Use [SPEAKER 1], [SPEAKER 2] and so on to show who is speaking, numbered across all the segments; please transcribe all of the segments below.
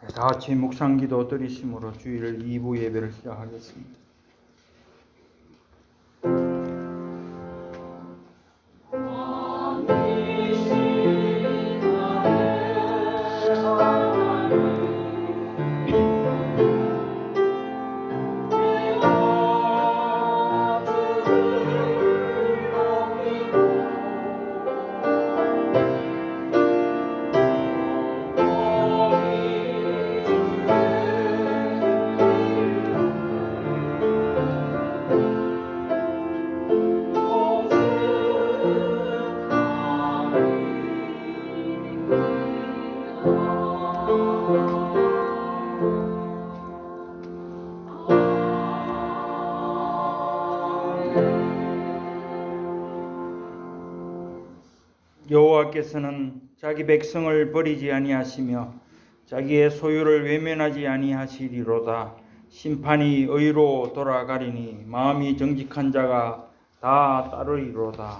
[SPEAKER 1] 다 같이 묵상기도 드리심으로 주일 2부 예배를 시작하겠습니다. 여호와께서는 자기 백성을 버리지 아니하시며 자기의 소유를 외면하지 아니하시리로다. 심판이 의로 돌아가리니 마음이 정직한 자가 다 따르리로다.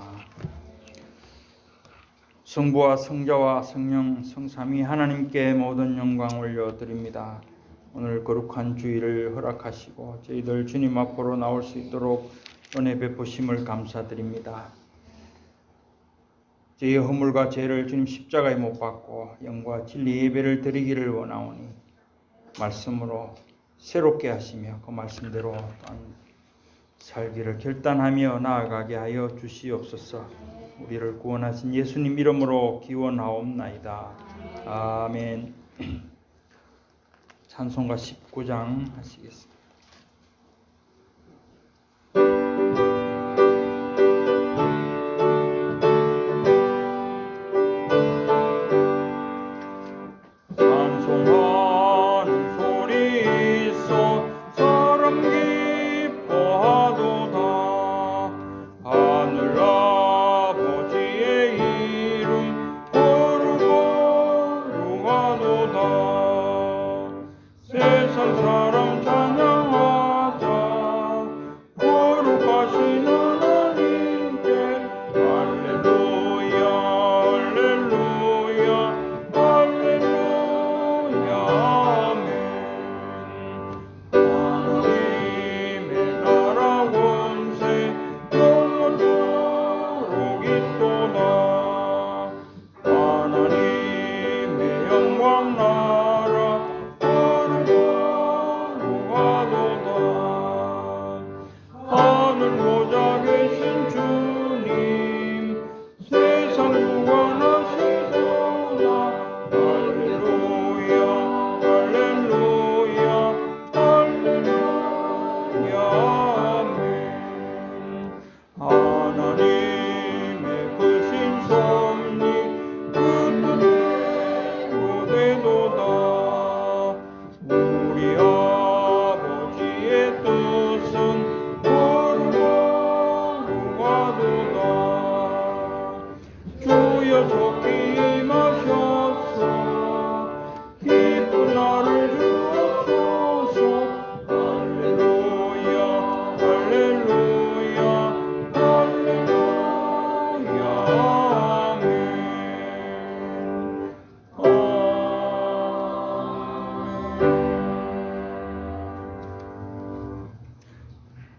[SPEAKER 1] 성부와 성자와 성령 성삼위 하나님께 모든 영광 올려드립니다. 오늘 거룩한 주일을 허락하시고 저희들 주님 앞으로 나올 수 있도록 은혜 베푸심을 감사드립니다. 저희의 허물과 죄를 주님 십자가에 못 박고 영과 진리 예배를 드리기를 원하오니 말씀으로 새롭게 하시며 그 말씀대로 또한 살기를 결단하며 나아가게 하여 주시옵소서. 우리를 구원하신 예수님 이름으로 기원하옵나이다. 아멘. 찬송가 19장 하시겠습니다.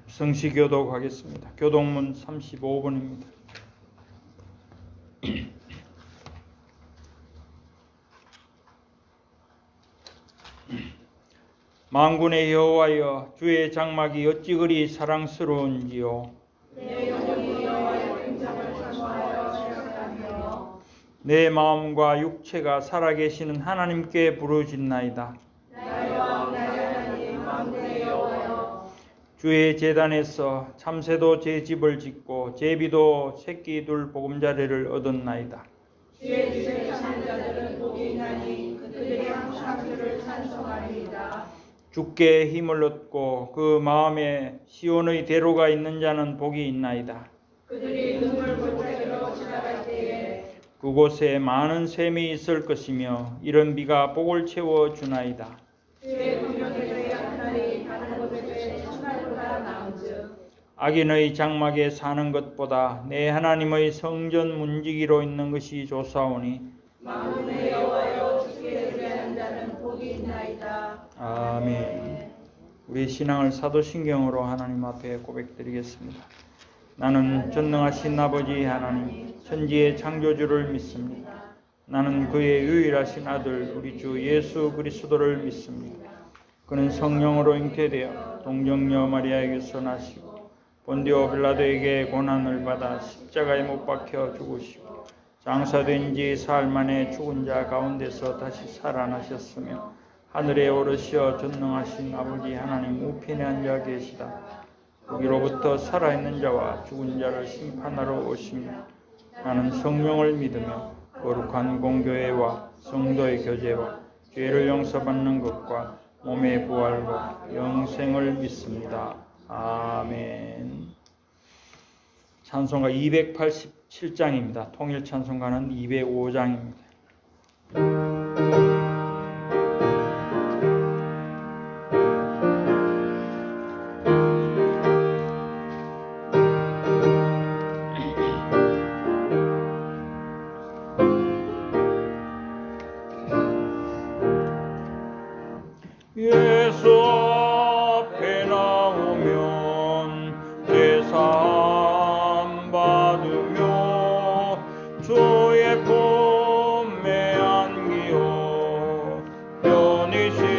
[SPEAKER 1] 성시교독 하겠습니다. 교독문 35번입니다. 만군의 여호와여, 주의 장막이 어찌 그리 사랑스러운지요.
[SPEAKER 2] 내 영혼이 여호와의 등장을 사모하여 생각하며
[SPEAKER 1] 내 마음과 육체가 살아계시는 하나님께 부르짖나이다.
[SPEAKER 2] 나의 왕 나의 하나님 만군의 여호와여,
[SPEAKER 1] 주의 제단에서 참새도 제 집을 짓고 제비도 새끼 둘 보금자리를 얻었나이다.
[SPEAKER 2] 주의 집에 사는 자들은 복이 있나니 그들이 항상 주를 찬송하리이다.
[SPEAKER 1] 주께 힘을 얻고 그 마음에 시온의 대로가 있는 자는 복이 있나이다.
[SPEAKER 2] 그들이 눈물 골짜기로 지나갈 때에
[SPEAKER 1] 그곳에 많은 샘이 있을 것이며 이런 비가 복을 채워 주나이다.
[SPEAKER 2] 주의 공명에서 한 날이 다른 곳에서의 첫날보다 나은즉
[SPEAKER 1] 악인의 장막에 사는 것보다 내 하나님의 성전 문지기로 있는 것이 좋사오니
[SPEAKER 2] 만군의 여호와여, 주께 의뢰하는 자는 복이 복이 있나이다.
[SPEAKER 1] 아멘. 우리 신앙을 사도신경으로 하나님 앞에 고백드리겠습니다. 나는 전능하신 아버지 하나님, 천지의 창조주를 믿습니다. 나는 그의 유일하신 아들 우리 주 예수 그리스도를 믿습니다. 그는 성령으로 잉태되어 동정녀 마리아에게서 나시고 본디오 빌라도에게 고난을 받아 십자가에 못 박혀 죽으시고 장사된 지 사흘 만에 죽은 자 가운데서 다시 살아나셨으며 하늘에 오르시어 전능하신 아버지 하나님 우편에 앉아 계시다. 거기로부터 살아있는 자와 죽은 자를 심판하러 오십니다. 나는 성령을 믿으며 거룩한 공교회와 성도의 교제와 죄를 용서받는 것과 몸의 부활과 영생을 믿습니다. 아멘. 찬송가 287장입니다. 통일 찬송가는 205장입니다. 예수 앞에 나오면 제사함 받으며 주의 품에 안기어 편히 쉬리라.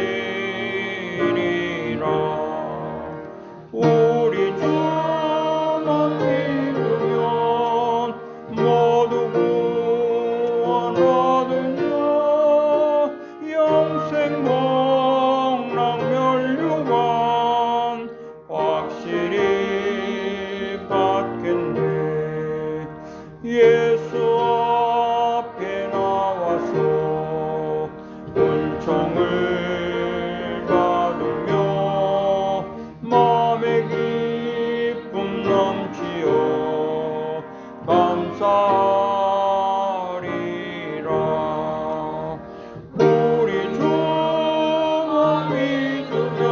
[SPEAKER 1] 우리 주만 믿으면 모두 구원 얻으며 영생 멸류관 확실히 받겠네. 예수 앞에 나와서 은총을 받으며 마음의 기쁨 넘치어 감사하리라. 우리 주만 믿으면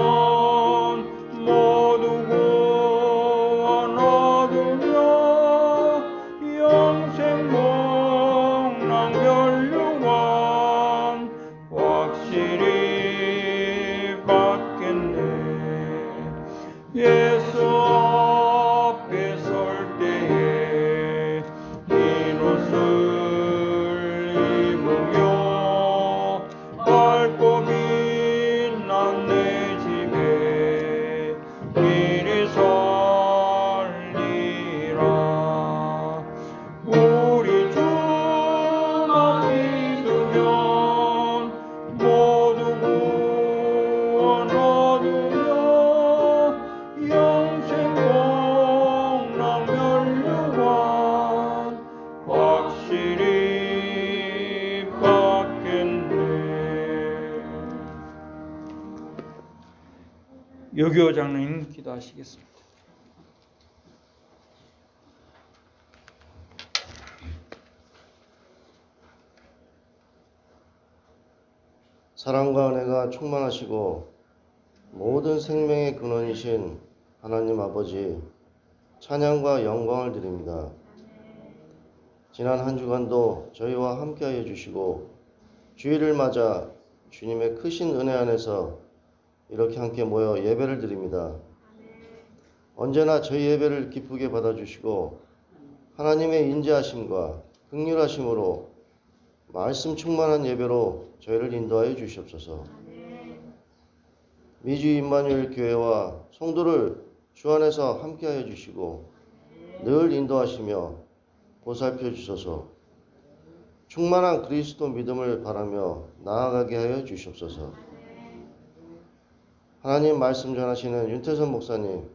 [SPEAKER 1] 모두 구원 얻으며 영생 복락 멸류관 확실히 받겠네. 예수 앞에 설 때에 흰 옷을 입으며 밝고 빛난 내 집에 미리 설리라. 우리 주만 믿으면 모두 구원 얻으며 영생 복락 멸류관 확실히 받겠네. 여교 장로님 기도하시겠습니다.
[SPEAKER 3] 사랑과 은혜가 충만하시고 모든 생명의 근원이신 하나님 아버지, 찬양과 영광을 드립니다. 지난 한 주간도 저희와 함께하여 주시고 주일을 맞아 주님의 크신 은혜 안에서 이렇게 함께 모여 예배를 드립니다. 언제나 저희 예배를 기쁘게 받아주시고 하나님의 인자하심과 긍휼하심으로 말씀 충만한 예배로 저희를 인도하여 주시옵소서. 미주 임마누엘 교회와 성도를 주 안에서 함께하여 주시고 늘 인도하시며 보살펴 주소서. 충만한 그리스도 믿음을 바라며 나아가게 하여 주시옵소서. 하나님 말씀 전하시는 윤태선 목사님,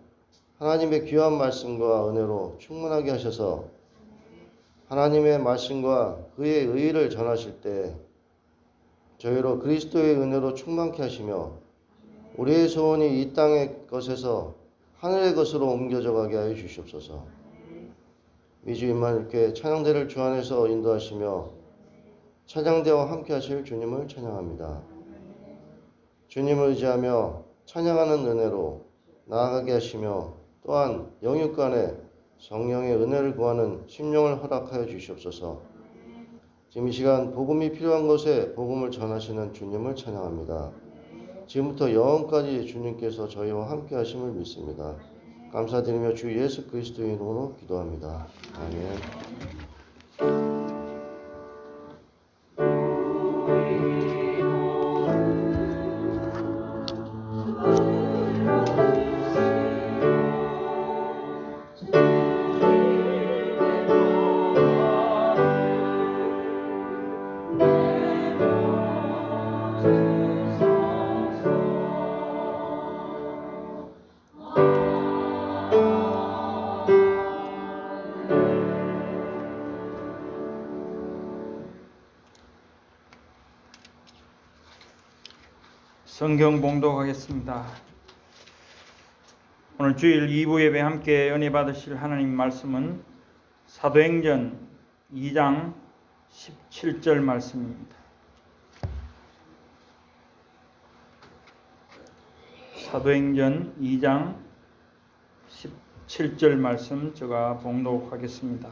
[SPEAKER 3] 하나님의 귀한 말씀과 은혜로 충만하게 하셔서 하나님의 말씀과 그의 의의를 전하실 때 저희로 그리스도의 은혜로 충만케 하시며 우리의 소원이 이 땅의 것에서 하늘의 것으로 옮겨져 가게 하여 주시옵소서. 미주 임마누엘교회 찬양대를 주 안에서 인도하시며 찬양대와 함께 하실 주님을 찬양합니다. 주님을 의지하며 찬양하는 은혜로 나아가게 하시며 또한 영육간에 성령의 은혜를 구하는 심령을 허락하여 주시옵소서. 지금 이 시간 복음이 필요한 곳에 복음을 전하시는 주님을 찬양합니다. 지금부터 영원까지 주님께서 저희와 함께 하심을 믿습니다. 감사드리며 주 예수 그리스도의 이름으로 기도합니다. 아멘.
[SPEAKER 1] 성경 봉독하겠습니다. 오늘 주일 2부 예배 함께 은혜 받으실 하나님 말씀은 사도행전 2장 17절 말씀입니다. 사도행전 2장 17절 말씀 제가 봉독하겠습니다.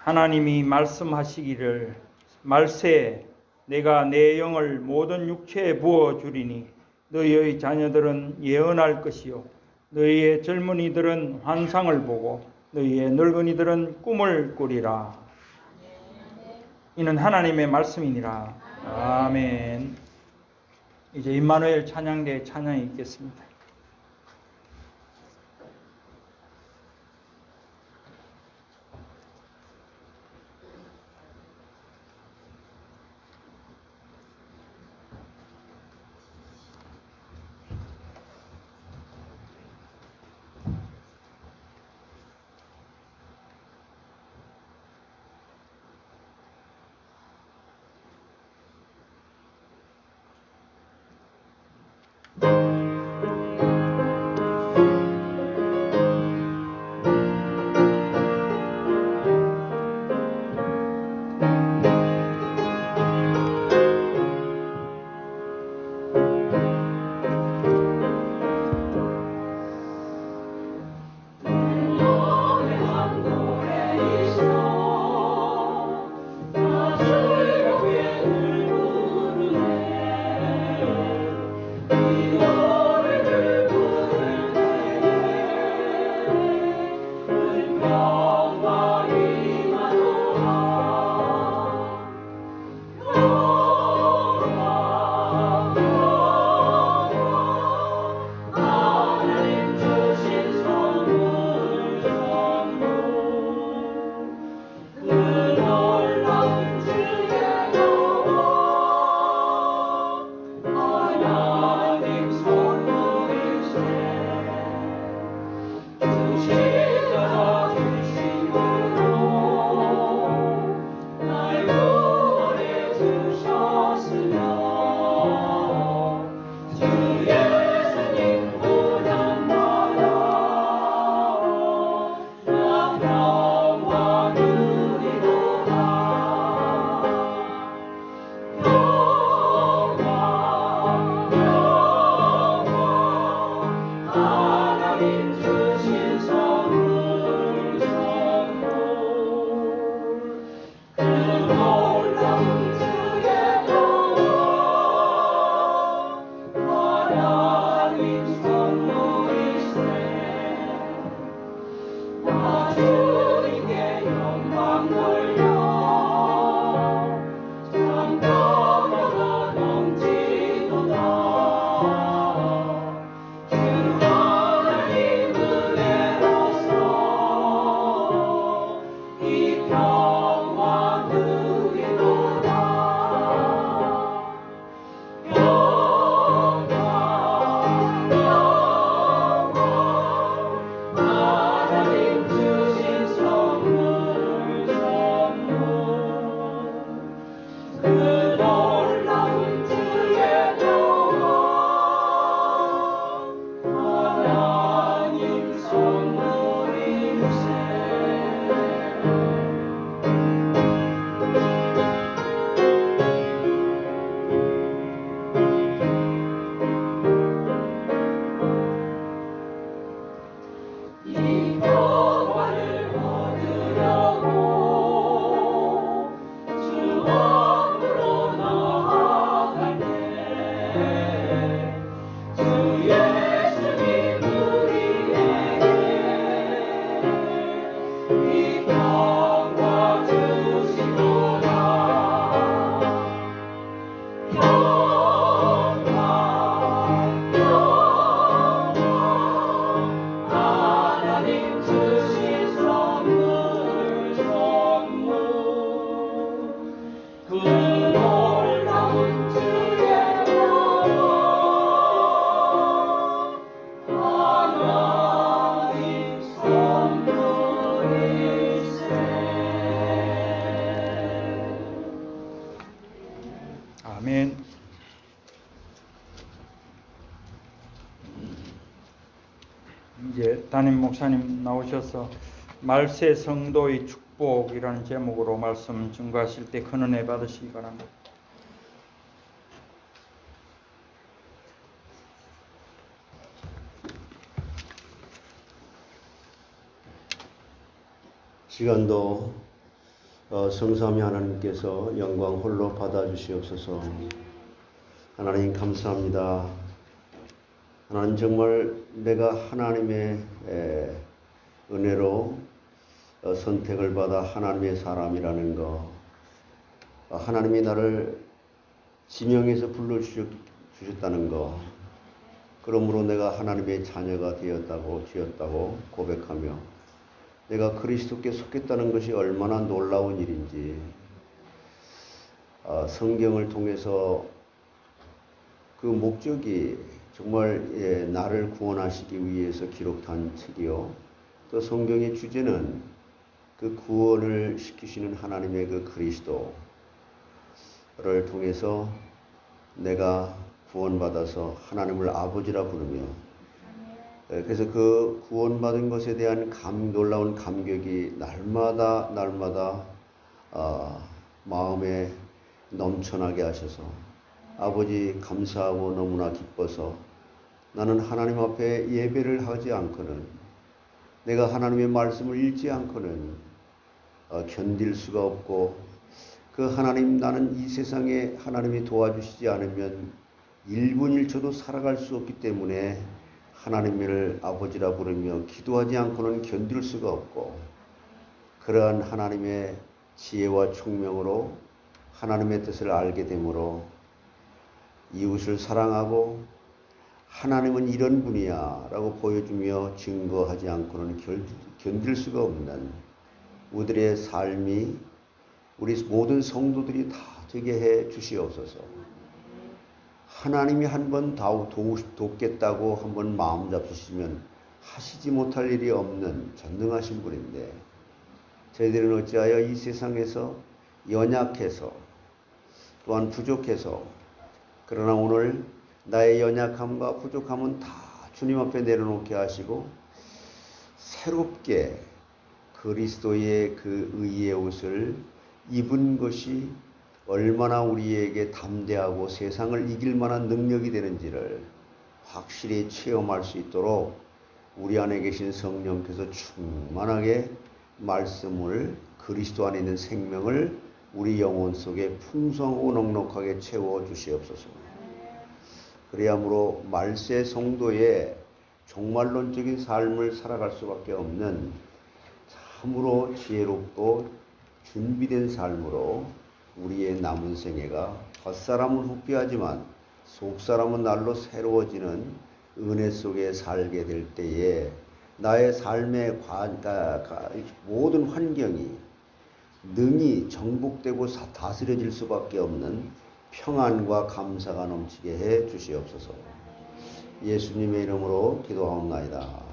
[SPEAKER 1] 하나님이 말씀하시기를 말세 내가 내 영을 모든 육체에 부어 주리니 너희의 자녀들은 예언할 것이요 너희의 젊은이들은 환상을 보고 너희의 늙은이들은 꿈을 꾸리라. 이는 하나님의 말씀이니라. 아멘. 이제 임마누엘 찬양대 찬양이 있겠습니다. 아멘. 이제 담임 목사님 나오셔서 말세 성도의 축복이라는 제목으로 말씀 증거하실 때 큰 은혜 받으시기 바랍니다.
[SPEAKER 3] 시간도 성삼위 하나님께서 영광 홀로 받아주시옵소서. 하나님 감사합니다. 하나님 정말 내가 하나님의 은혜로 선택을 받아 하나님의 사람이라는 거, 하나님이 나를 지명해서 불러주셨다는 거, 그러므로 내가 하나님의 자녀가 되었다고 고백하며 내가 그리스도께 속했다는 것이 얼마나 놀라운 일인지 성경을 통해서 그 목적이 정말 나를 구원하시기 위해서 기록한 책이요. 또 성경의 주제는 그 구원을 시키시는 하나님의 그 그리스도를 통해서 내가 구원받아서 하나님을 아버지라 부르며, 그래서 그 구원받은 것에 대한 놀라운 감격이 날마다 마음에 넘쳐나게 하셔서 아버지 감사하고 너무나 기뻐서 나는 하나님 앞에 예배를 하지 않고는, 내가 하나님의 말씀을 읽지 않고는 견딜 수가 없고, 그 하나님, 나는 이 세상에 하나님이 도와주시지 않으면 1분 1초도 살아갈 수 없기 때문에 하나님을 아버지라 부르며 기도하지 않고는 견딜 수가 없고, 그러한 하나님의 지혜와 총명으로 하나님의 뜻을 알게 되므로 이웃을 사랑하고 하나님은 이런 분이야 라고 보여주며 증거하지 않고는 견딜 수가 없는 우리들의 삶이, 우리 모든 성도들이 다 되게 해 주시옵소서. 하나님이 한번 돕겠다고 한번 마음 잡수시면 하시지 못할 일이 없는 전능하신 분인데, 저희들은 어찌하여 이 세상에서 연약해서 또한 부족해서, 그러나 오늘 나의 연약함과 부족함은 다 주님 앞에 내려놓게 하시고 새롭게 그리스도의 그 의의 옷을 입은 것이 얼마나 우리에게 담대하고 세상을 이길 만한 능력이 되는지를 확실히 체험할 수 있도록 우리 안에 계신 성령께서 충만하게 말씀을, 그리스도 안에 있는 생명을 우리 영혼 속에 풍성하고 넉넉하게 채워 주시옵소서. 그리함으로 말세 성도의 종말론적인 삶을 살아갈 수밖에 없는 참으로 지혜롭고 준비된 삶으로 우리의 남은 생애가 겉사람은 후피하지만 속사람은 날로 새로워지는 은혜 속에 살게 될 때에 나의 삶의 모든 환경이 능히 정복되고 다스려질 수밖에 없는 평안과 감사가 넘치게 해 주시옵소서. 예수님의 이름으로 기도하옵나이다.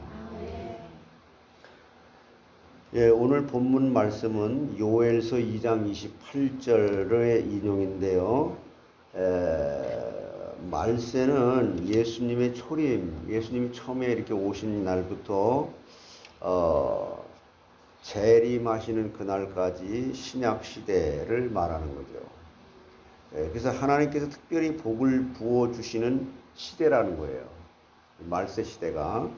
[SPEAKER 3] 오늘 본문 말씀은 요엘서 2장 28절의 인용인데요. 말세는 예수님의 초림, 예수님이 처음에 이렇게 오신 날부터 재림하시는 그날까지 신약 시대를 말하는 거죠. 그래서 하나님께서 특별히 복을 부어주시는 시대라는 거예요. 말세 시대가.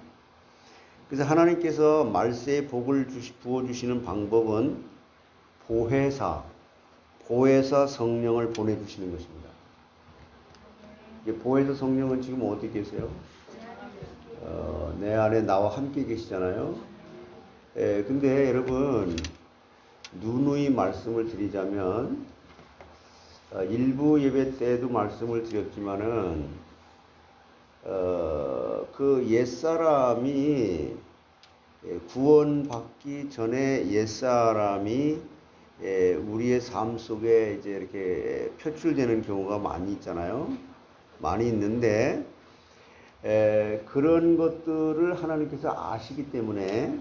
[SPEAKER 3] 그래서 하나님께서 말세에 복을 부어주시는 방법은 보혜사 성령을 보내주시는 것입니다. 보혜사 성령은 지금 어디 계세요? 내 안에 나와 함께 계시잖아요. 근데 여러분, 누누이 말씀을 드리자면, 일부 예배 때도 말씀을 드렸지만은, 그 옛사람이 구원받기 전에 옛사람이 우리의 삶 속에 이제 이렇게 표출되는 경우가 많이 있잖아요. 많이 있는데, 그런 것들을 하나님께서 아시기 때문에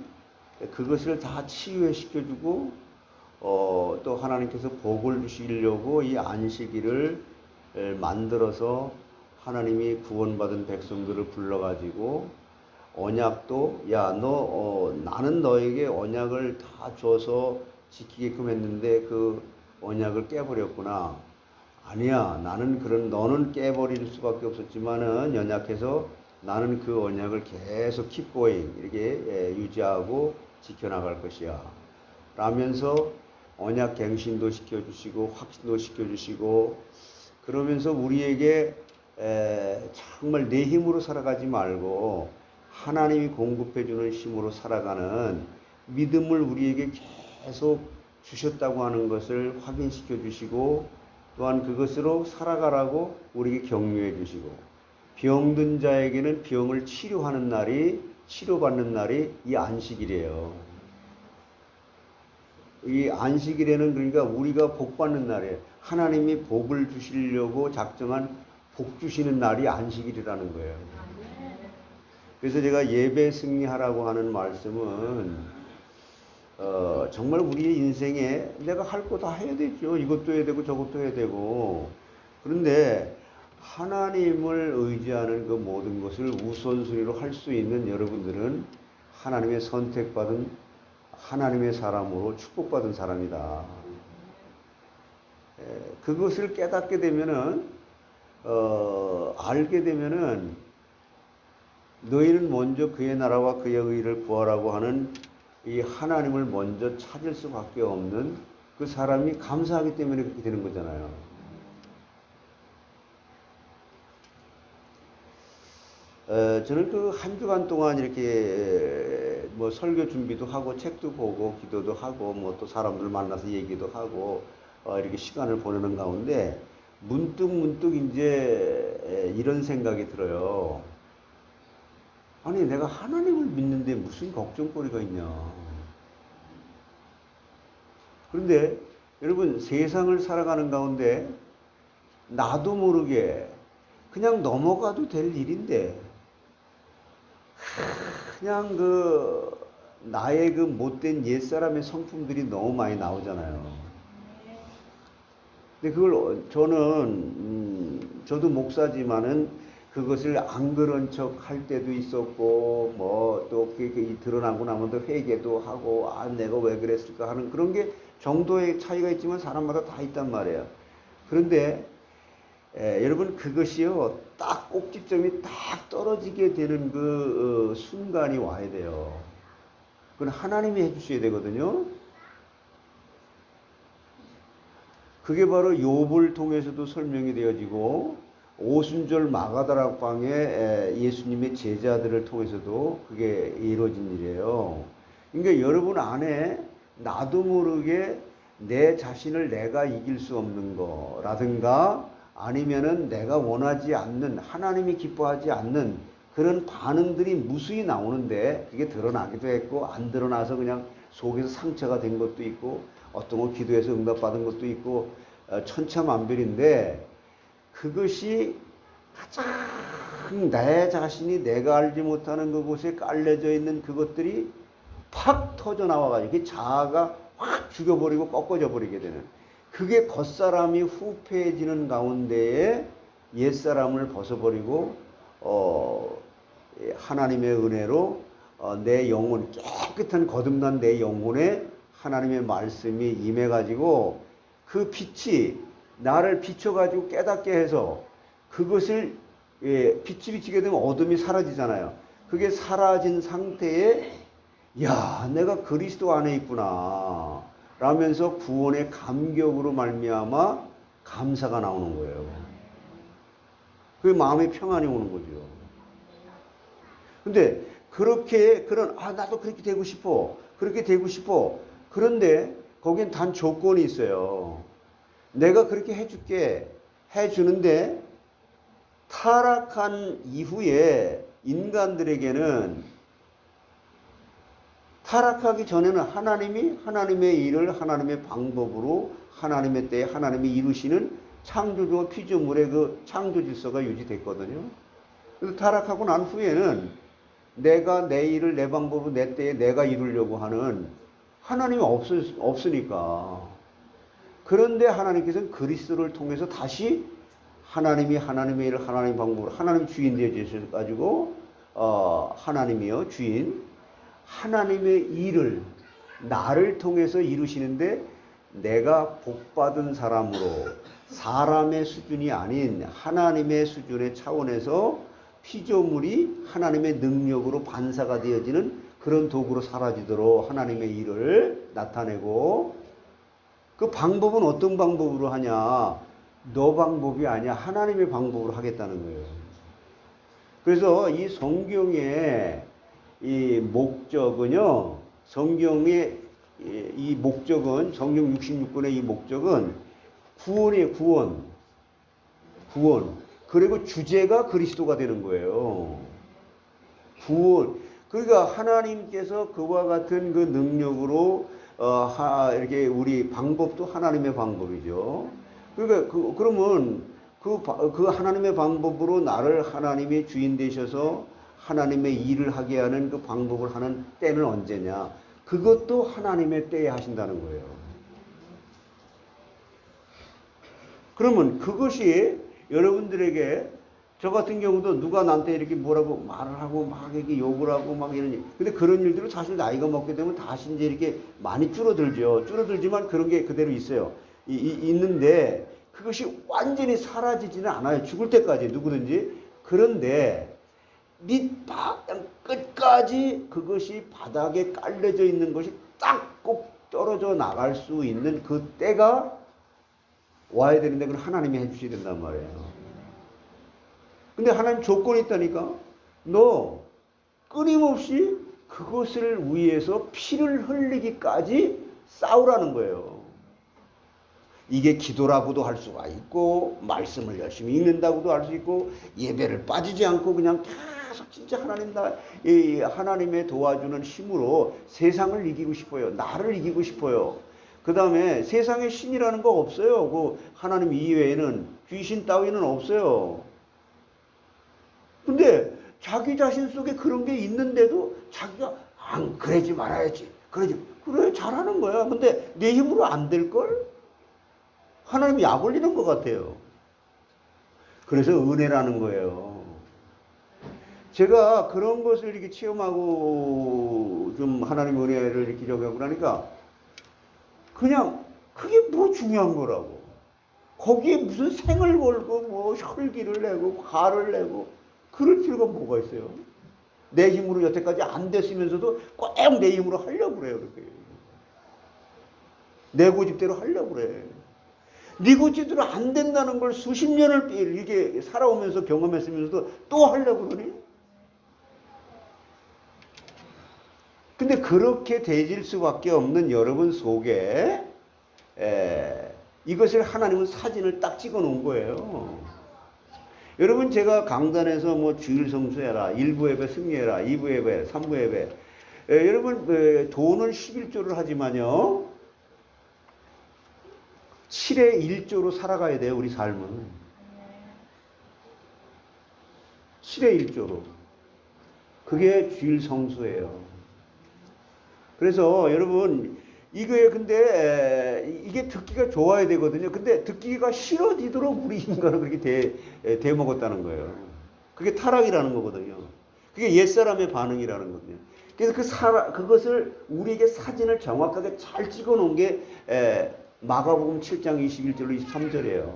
[SPEAKER 3] 그것을 다 치유시켜주고, 또 하나님께서 복을 주시려고 이 안식일을
[SPEAKER 4] 만들어서 하나님이 구원받은 백성들을 불러가지고 언약도 나는 너에게 언약을 다 줘서 지키게끔 했는데 그 언약을 깨버렸구나. 아니야, 너는 깨버릴 수밖에 없었지만은 연약해서 나는 그 언약을 계속 keep going 이렇게 유지하고 지켜나갈 것이야 라면서 언약 갱신도 시켜주시고 확신도 시켜주시고 그러면서 우리에게 정말 내 힘으로 살아가지 말고 하나님이 공급해주는 힘으로 살아가는 믿음을 우리에게 계속 주셨다고 하는 것을 확인시켜 주시고 또한 그것으로 살아가라고 우리에게 격려해 주시고 병든 자에게는 병을 치료받는 날이 이 안식일이에요. 이 안식일에는 그러니까 우리가 복 받는 날이에요. 하나님이 복을 주시려고 작정한 복 주시는 날이 안식일이라는 거예요. 그래서 제가 예배 승리하라고 하는 말씀은 정말 우리의 인생에 내가 할 거 다 해야 되죠. 이것도 해야 되고 저것도 해야 되고. 그런데 하나님을 의지하는 그 모든 것을 우선순위로 할 수 있는 여러분들은 하나님의 선택받은 하나님의 사람으로 축복받은 사람이다. 그것을 깨닫게 되면은 알게 되면은 너희는 먼저 그의 나라와 그의 의를 구하라고 하는 이 하나님을 먼저 찾을 수밖에 없는 그 사람이 감사하기 때문에 그렇게 되는 거잖아요. 저는 그 한 주간 동안 이렇게 뭐 설교 준비도 하고 책도 보고 기도도 하고 뭐 또 사람들 만나서 얘기도 하고 이렇게 시간을 보내는 가운데 문득 이제 이런 생각이 들어요. 아니 내가 하나님을 믿는데 무슨 걱정거리가 있냐. 그런데 여러분 세상을 살아가는 가운데 나도 모르게 그냥 넘어가도 될 일인데 그냥 나의 그 못된 옛사람의 성품들이 너무 많이 나오잖아요. 근데 그걸 저도 목사지만은 그것을 안 그런 척 할 때도 있었고, 뭐, 또, 드러나고 나면 또 회개도 하고, 내가 왜 그랬을까 하는 그런 게 정도의 차이가 있지만 사람마다 다 있단 말이에요. 그런데, 여러분, 그것이요, 딱 꼭지점이 딱 떨어지게 되는 그 순간이 와야 돼요. 그건 하나님이 해주셔야 되거든요. 그게 바로 욥을 통해서도 설명이 되어지고, 오순절 마가다락방에 예수님의 제자들을 통해서도 그게 이루어진 일이에요. 그러니까 여러분 안에 나도 모르게 내 자신을 내가 이길 수 없는 거라든가 아니면은 내가 원하지 않는 하나님이 기뻐하지 않는 그런 반응들이 무수히 나오는데 그게 드러나기도 했고 안 드러나서 그냥 속에서 상처가 된 것도 있고 어떤 거 기도해서 응답받은 것도 있고 천차만별인데 그것이 가장 내 자신이 내가 알지 못하는 그곳에 깔려져 있는 그것들이 팍 터져 나와가지고 그 자아가 확 죽여버리고 꺾어져 버리게 되는 그게 겉사람이 후패해지는 가운데에 옛사람을 벗어버리고 하나님의 은혜로 내 영혼 깨끗한 거듭난 내 영혼에 하나님의 말씀이 임해가지고 그 빛이 나를 비춰가지고 깨닫게 해서 그것을 빛이 비치게 되면 어둠이 사라지잖아요. 그게 사라진 상태에 야 내가 그리스도 안에 있구나 라면서 구원의 감격으로 말미암아 감사가 나오는 거예요. 그게 마음의 평안이 오는 거죠. 근데 그렇게 나도 그렇게 되고 싶어 그렇게 되고 싶어 그런데 거긴 단 조건이 있어요. 내가 그렇게 해줄게 해주는데 타락한 이후에 인간들에게는 타락하기 전에는 하나님이 하나님의 일을 하나님의 방법으로 하나님의 때에 하나님이 이루시는 창조주와 피조물의 그 창조 질서가 유지됐거든요. 그래서 타락하고 난 후에는 내가 내 일을 내 방법으로 내 때에 내가 이루려고 하는 하나님이 없으니까. 그런데 하나님께서는 그리스도를 통해서 다시 하나님이 하나님의 일을 하나님 방법으로 하나님 주인 되어주셔가지고 하나님이요 주인 하나님의 일을 나를 통해서 이루시는데 내가 복받은 사람으로 사람의 수준이 아닌 하나님의 수준의 차원에서 피조물이 하나님의 능력으로 반사가 되어지는 그런 도구로 사라지도록 하나님의 일을 나타내고 그 방법은 어떤 방법으로 하냐? 너 방법이 아니야. 하나님의 방법으로 하겠다는 거예요. 그래서 이 성경의 이 목적은요. 성경의 이 목적은 성경 66권의 이 목적은 구원이에요. 구원. 그리고 주제가 그리스도가 되는 거예요. 구원. 그러니까 하나님께서 그와 같은 그 능력으로 이렇게 우리 방법도 하나님의 방법이죠. 그러니까 그러면 그 하나님의 방법으로 나를 하나님의 주인 되셔서 하나님의 일을 하게 하는 그 방법을 하는 때는 언제냐? 그것도 하나님의 때에 하신다는 거예요. 그러면 그것이 여러분들에게 저 같은 경우도 누가 나한테 이렇게 뭐라고 말을 하고 막 이렇게 욕을 하고 막 이러니 근데 그런 일들은 사실 나이가 먹게 되면 다시 이제 이렇게 많이 줄어들죠. 줄어들지만 그런 게 그대로 있어요. 있는데 그것이 완전히 사라지지는 않아요. 죽을 때까지 누구든지. 그런데 밑바닥 끝까지 그것이 바닥에 깔려져 있는 것이 딱 꼭 떨어져 나갈 수 있는 그 때가 와야 되는데 그건 하나님이 해주셔야 된단 말이에요. 근데 하나님 조건이 있다니까. 너 끊임없이 그것을 위해서 피를 흘리기까지 싸우라는 거예요. 이게 기도라고도 할 수가 있고 말씀을 열심히 읽는다고도 할 수 있고 예배를 빠지지 않고 그냥 계속 진짜 하나님의 도와주는 힘으로 세상을 이기고 싶어요. 나를 이기고 싶어요. 그 다음에 세상에 신이라는 거 없어요. 그 하나님 이외에는 귀신 따위는 없어요. 근데 자기 자신 속에 그런 게 있는데도 자기가 안 그러지 말아야지. 그래 잘하는 거야. 근데 내 힘으로 안 될걸? 하나님이 약 올리는 것 같아요. 그래서 은혜라는 거예요. 제가 그런 것을 이렇게 체험하고 좀 하나님의 은혜를 이렇게 적용하고 그러니까 그냥 그게 뭐 중요한 거라고. 거기에 무슨 생을 걸고 뭐 혈기를 내고 화를 내고 그럴 필요가 뭐가 있어요. 내 힘으로 여태까지 안 됐으면서도 꼭 내 힘으로 하려고 그래요. 그렇게. 내 고집대로 하려고 그래. 네 고집대로 안 된다는 걸 수십 년을 이렇게 살아오면서 경험했으면서도 또 하려고 그러니? 근데 그렇게 되질 수밖에 없는 여러분 속에 이것을 하나님은 사진을 딱 찍어 놓은 거예요. 여러분 제가 강단에서 뭐 주일 성수해라, 1부 예배 승리해라, 2부 예배, 3부 예배 여러분 돈은 11조를 하지만요 7의 1조로 살아가야 돼요. 우리 삶은 7의 1조로 그게 주일 성수예요. 그래서 여러분 이거에 근데 이게 듣기가 좋아야 되거든요. 근데 듣기가 싫어지도록 우리 인간은 그렇게 대먹었다는 거예요. 그게 타락이라는 거거든요. 그게 옛사람의 반응이라는 거거든요. 그래서 그것을 우리에게 사진을 정확하게 잘 찍어 놓은 게 마가복음 7장 21절로 23절이에요.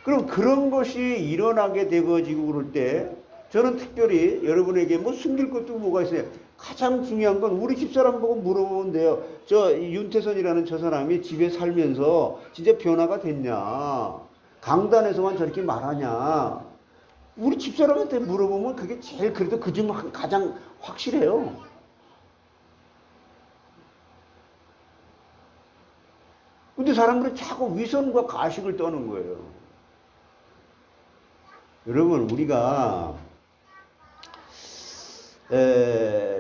[SPEAKER 4] 그럼 그런 것이 일어나게 되어지고 그럴 때 저는 특별히 여러분에게 뭐 숨길 것도 뭐가 있어요. 가장 중요한 건 우리 집사람 보고 물어보면 돼요. 저 윤태선이라는 저 사람이 집에 살면서 진짜 변화가 됐냐? 강단에서만 저렇게 말하냐? 우리 집사람한테 물어보면 그게 제일 그래도 그중 가장 확실해요. 근데 사람들은 자꾸 위선과 가식을 떠는 거예요. 여러분 우리가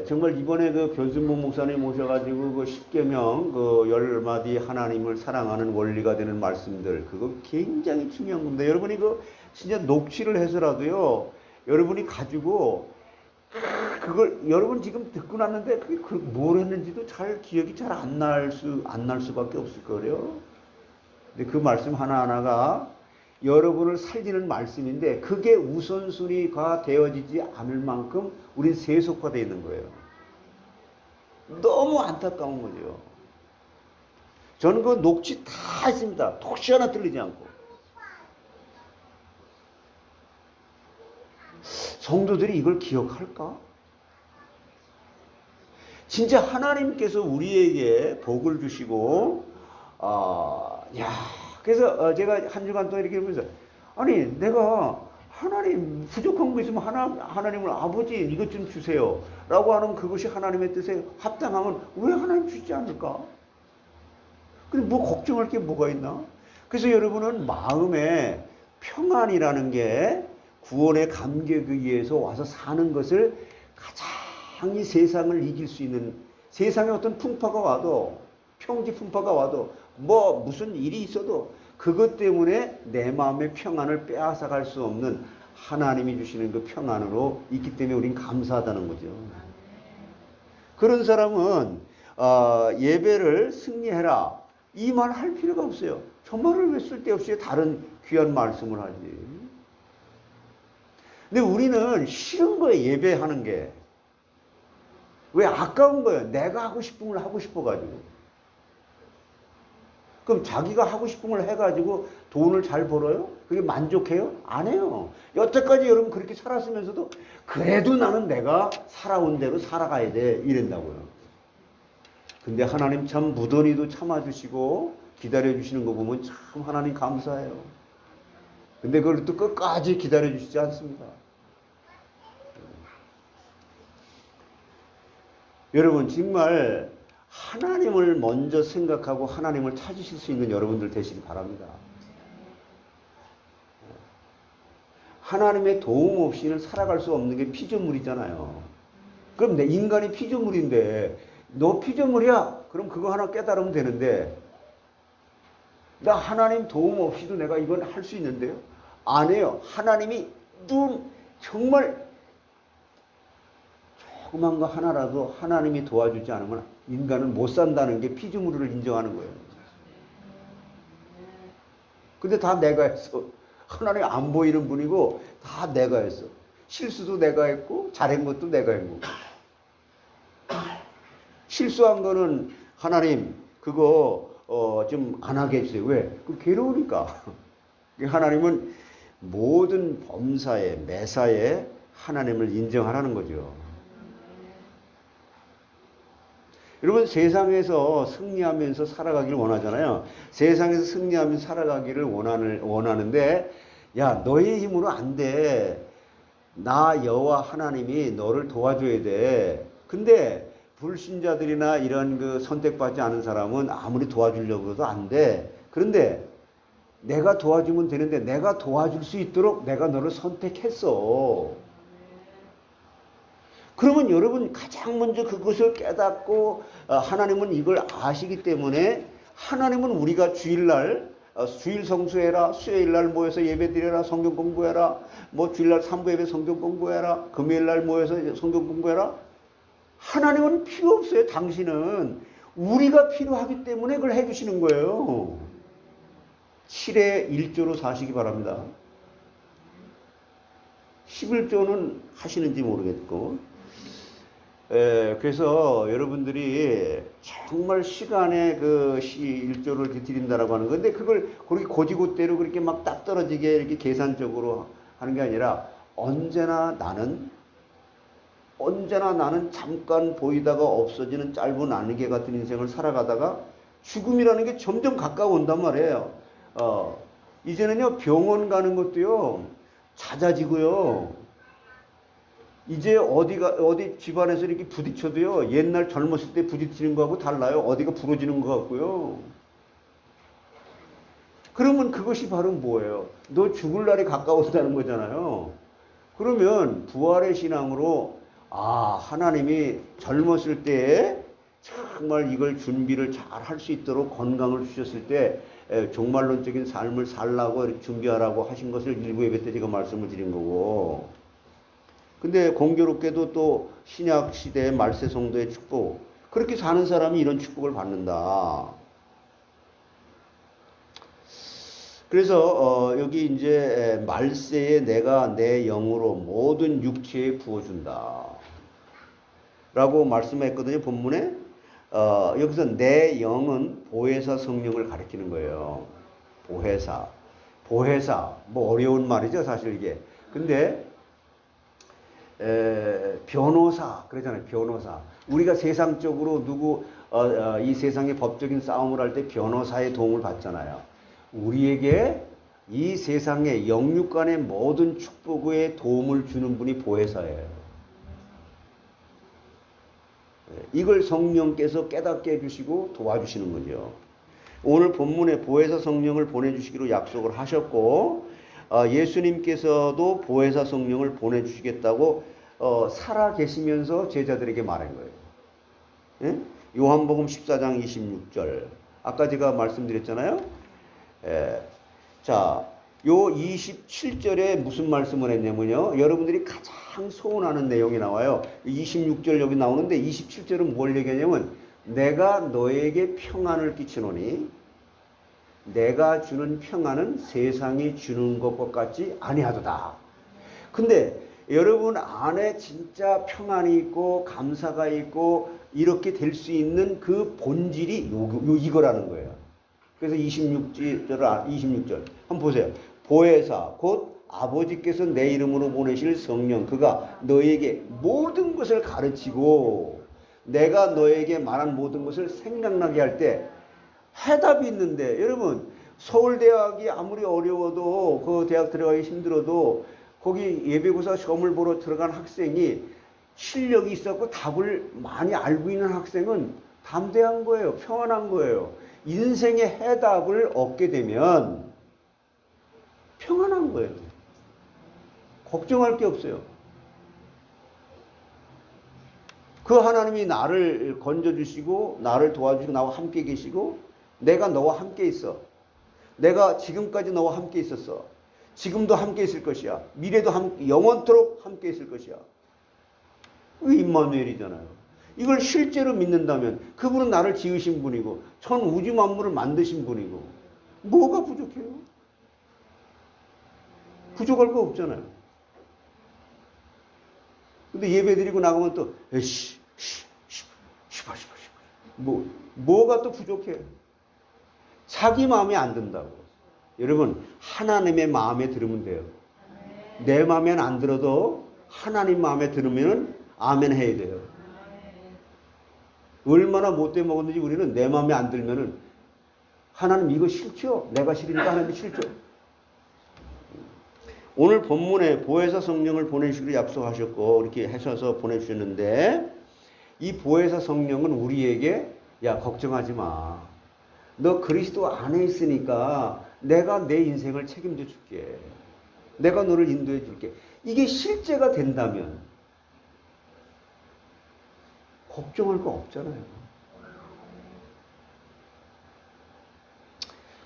[SPEAKER 4] 정말 이번에 그 변순봉 목사님 오셔가지고 그 10계명 그 10마디 하나님을 사랑하는 원리가 되는 말씀들 그거 굉장히 중요한 겁니다. 여러분이 그 진짜 녹취를 해서라도요 여러분이 가지고 그걸 여러분 지금 듣고 났는데 그게 뭘 했는지도 잘 기억이 잘 안 날 수밖에 없을 거예요. 근데 그 말씀 하나하나가 여러분을 살리는 말씀인데 그게 우선순위가 되어지지 않을 만큼 우린 세속화되어 있는 거예요. 너무 안타까운 거죠. 저는 그 녹취 다 있습니다. 독시 하나 틀리지 않고. 성도들이 이걸 기억할까? 진짜 하나님께서 우리에게 복을 주시고, 그래서 제가 한 주간 동안 이렇게 보면서, 아니, 내가 하나님 부족한 거 있으면 하나님을 아버지 이것 좀 주세요 라고 하는 그것이 하나님의 뜻에 합당하면 왜 하나님 주지 않을까? 근데 뭐 걱정할 게 뭐가 있나? 그래서 여러분은 마음에 평안이라는 게 구원의 감격에 의해서 와서 사는 것을 가장 이 세상을 이길 수 있는, 세상에 어떤 풍파가 와도, 평지 풍파가 와도, 뭐 무슨 일이 있어도 그것 때문에 내 마음의 평안을 빼앗아갈 수 없는 하나님이 주시는 그 평안으로 있기 때문에 우린 감사하다는 거죠. 그런 사람은 예배를 승리해라 이 말 할 필요가 없어요. 저 말을 왜 쓸데없이 다른 귀한 말씀을 하지? 근데 우리는 싫은 거예요. 예배하는 게. 왜? 아까운 거예요. 내가 하고 싶은 걸 하고 싶어가지고. 그럼 자기가 하고 싶은 걸 해가지고 돈을 잘 벌어요? 그게 만족해요? 안 해요. 여태까지 여러분 그렇게 살았으면서도 그래도 나는 내가 살아온 대로 살아가야 돼 이랬다고요. 근데 하나님 참 무던히도 참아주시고 기다려주시는 거 보면 참 하나님 감사해요. 근데 그걸 또 끝까지 기다려주시지 않습니다. 여러분 정말 하나님을 먼저 생각하고 하나님을 찾으실 수 있는 여러분들 되시기 바랍니다. 하나님의 도움 없이는 살아갈 수 없는 게 피조물이잖아요. 그럼 내 인간이 피조물인데 너 피조물이야? 그럼 그거 하나 깨달으면 되는데 나 하나님 도움 없이도 내가 이건 할 수 있는데요? 안 해요. 하나님이 정말 조그만 거 하나라도 하나님이 도와주지 않으면 인간은 못 산다는 게 피조물을 인정하는 거예요. 근데 다 내가 했어. 하나님 안 보이는 분이고 다 내가 했어. 실수도 내가 했고 잘한 것도 내가 했고. 실수한 거는 하나님 그거 좀 안 하게 해주세요. 왜? 그 괴로우니까. 하나님은 모든 범사에 매사에 하나님을 인정하라는 거죠. 여러분 세상에서 승리하면서 살아가기를 원하잖아요. 세상에서 승리하면서 살아가기를 원하는데 야 너의 힘으로 안 돼. 나 여호와 하나님이 너를 도와줘야 돼. 근데 불신자들이나 이런 그 선택받지 않은 사람은 아무리 도와주려고 해도 안 돼. 그런데 내가 도와주면 되는데 내가 도와줄 수 있도록 내가 너를 선택했어. 그러면 여러분 가장 먼저 그것을 깨닫고 하나님은 이걸 아시기 때문에 하나님은 우리가 주일날 주일 성수해라, 수요일날 모여서 예배드려라, 성경 공부해라, 뭐 주일날 3부 예배 성경 공부해라, 금요일날 모여서 성경 공부해라. 하나님은 필요 없어요. 당신은 우리가 필요하기 때문에 그걸 해주시는 거예요. 7에 1조로 사시기 바랍니다. 11조는 하시는지 모르겠고 그래서 여러분들이 정말 시간에 그 1조를 이렇게 드린다라고 하는 건데 그걸 그렇게 고지고대로 그렇게 막 딱 떨어지게 이렇게 계산적으로 하는 게 아니라 언제나 나는 잠깐 보이다가 없어지는 짧은 안개 같은 인생을 살아가다가 죽음이라는 게 점점 가까워온단 말이에요. 이제는요 병원 가는 것도요 잦아지고요. 이제 어디 집안에서 이렇게 부딪혀도요 옛날 젊었을 때 부딪히는 거하고 달라요. 어디가 부러지는 것 같고요. 그러면 그것이 바로 뭐예요? 너 죽을 날이 가까웠다는 거잖아요. 그러면 부활의 신앙으로 하나님이 젊었을 때에 정말 이걸 준비를 잘 할 수 있도록 건강을 주셨을 때 종말론적인 삶을 살라고 준비하라고 하신 것을 일부 예배 때 제가 말씀을 드린 거고 근데 공교롭게도 또 신약 시대의 말세 성도의 축복 그렇게 사는 사람이 이런 축복을 받는다. 그래서 여기 이제 말세에 내가 내 영으로 모든 육체에 부어준다 라고 말씀했거든요. 본문에. 여기서 내 영은 보혜사 성령을 가리키는 거예요. 보혜사. 보혜사. 뭐 어려운 말이죠, 사실 이게. 근데 변호사 그러잖아요. 변호사. 우리가 세상적으로 이 세상의 법적인 싸움을 할 때 변호사의 도움을 받잖아요. 우리에게 이 세상의 영육 간의 모든 축복에 도움을 주는 분이 보혜사예요. 이걸 성령께서 깨닫게 해주시고 도와주시는 거죠. 오늘 본문에 보혜사 성령을 보내주시기로 약속을 하셨고 예수님께서도 보혜사 성령을 보내주시겠다고 살아 계시면서 제자들에게 말한 거예요. 예? 요한복음 14장 26절 아까 제가 말씀드렸잖아요. 자, 요 27절에 무슨 말씀을 했냐면요. 여러분들이 가장 소원하는 내용이 나와요. 26절 여기 나오는데 27절은 뭘 얘기하냐면 내가 너에게 평안을 끼치노니 내가 주는 평안은 세상이 주는 것과 같지 아니하도다. 근데 여러분 안에 진짜 평안이 있고 감사가 있고 이렇게 될 수 있는 그 본질이 이거라는 거예요. 그래서 26절 한번 보세요. 보혜사 곧 아버지께서 내 이름으로 보내실 성령 그가 너에게 모든 것을 가르치고 내가 너에게 말한 모든 것을 생각나게 할 때 해답이 있는데 여러분 서울대학이 아무리 어려워도 그 대학 들어가기 힘들어도 거기 예비고사 시험을 보러 들어간 학생이 실력이 있었고 답을 많이 알고 있는 학생은 담대한 거예요. 평안한 거예요. 인생의 해답을 얻게 되면 평안한 거예요. 걱정할 게 없어요. 그 하나님이 나를 건져주시고 나를 도와주시고 나와 함께 계시고 내가 너와 함께 있어. 내가 지금까지 너와 함께 있었어. 지금도 함께 있을 것이야. 미래도 영원토록 함께 있을 것이야. 그게 임마누엘이잖아요. 이걸 실제로 믿는다면 그분은 나를 지으신 분이고 전 우주 만물을 만드신 분이고 뭐가 부족해요? 부족할 거 없잖아요. 근데 예배 드리고 나가면 또 뭐가 또 부족해요? 자기 마음에 안 든다고. 여러분 하나님의 마음에 들으면 돼요. 내 마음에는 안 들어도 하나님 마음에 들으면 아멘 해야 돼요. 얼마나 못돼 먹었는지 우리는 내 마음에 안 들면은 하나님 이거 싫죠? 내가 싫으니까 하나님 싫죠? 오늘 본문에 보혜사 성령을 보내주시기로 약속하셨고 이렇게 하셔서 보내주셨는데 이 보혜사 성령은 우리에게 야 걱정하지 마. 너 그리스도 안에 있으니까 내가 내 인생을 책임져 줄게. 내가 너를 인도해 줄게. 이게 실제가 된다면 걱정할 거 없잖아요.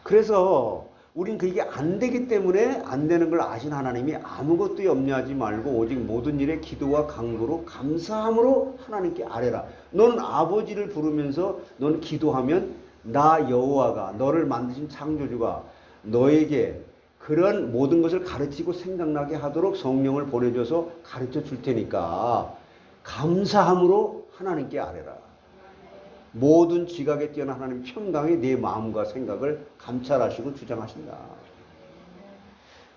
[SPEAKER 4] 그래서 우린 그게 안 되기 때문에 안 되는 걸 아신 하나님이 아무것도 염려하지 말고 오직 모든 일에 기도와 간구로 감사함으로 하나님께 아뢰라. 너는 아버지를 부르면서 너는 기도하면 나 여호와가 너를 만드신 창조주가 너에게 그런 모든 것을 가르치고 생각나게 하도록 성령을 보내줘서 가르쳐 줄 테니까 감사함으로 하나님께 아뢰라. 모든 지각에 뛰어난 하나님 평강이 내 마음과 생각을 감찰하시고 주장하신다.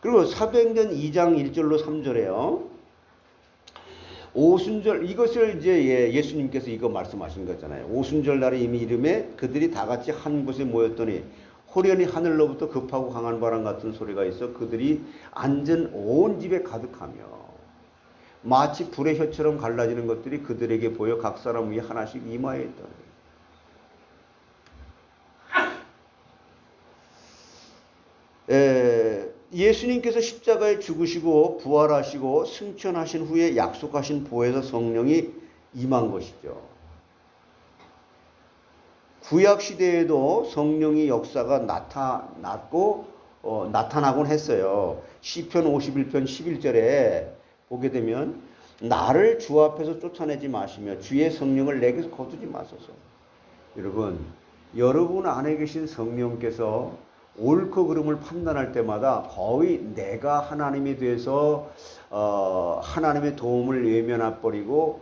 [SPEAKER 4] 그리고 사도행전 2장 1절로 3절에요. 오순절 이것을 이제 예수님께서 이거 말씀하신 거잖아요. 오순절 날에 이미 이름에 그들이 다 같이 한 곳에 모였더니 호련히 하늘로부터 급하고 강한 바람 같은 소리가 있어 그들이 앉은 온 집에 가득하며 마치 불의 혀처럼 갈라지는 것들이 그들에게 보여 각 사람 위에 하나씩 임하여 있다. 예수님께서 십자가에 죽으시고 부활하시고 승천하신 후에 약속하신 보혜사 성령이 임한 것이죠. 구약 시대에도 성령의 역사가 나타나곤 했어요. 시편 51편 11절에 보게 되면 나를 주 앞에서 쫓아내지 마시며 주의 성령을 내게서 거두지 마소서. 여러분 안에 계신 성령께서 옳고 그름을 판단할 때마다 거의 내가 하나님이 돼서 하나님의 도움을 외면해버리고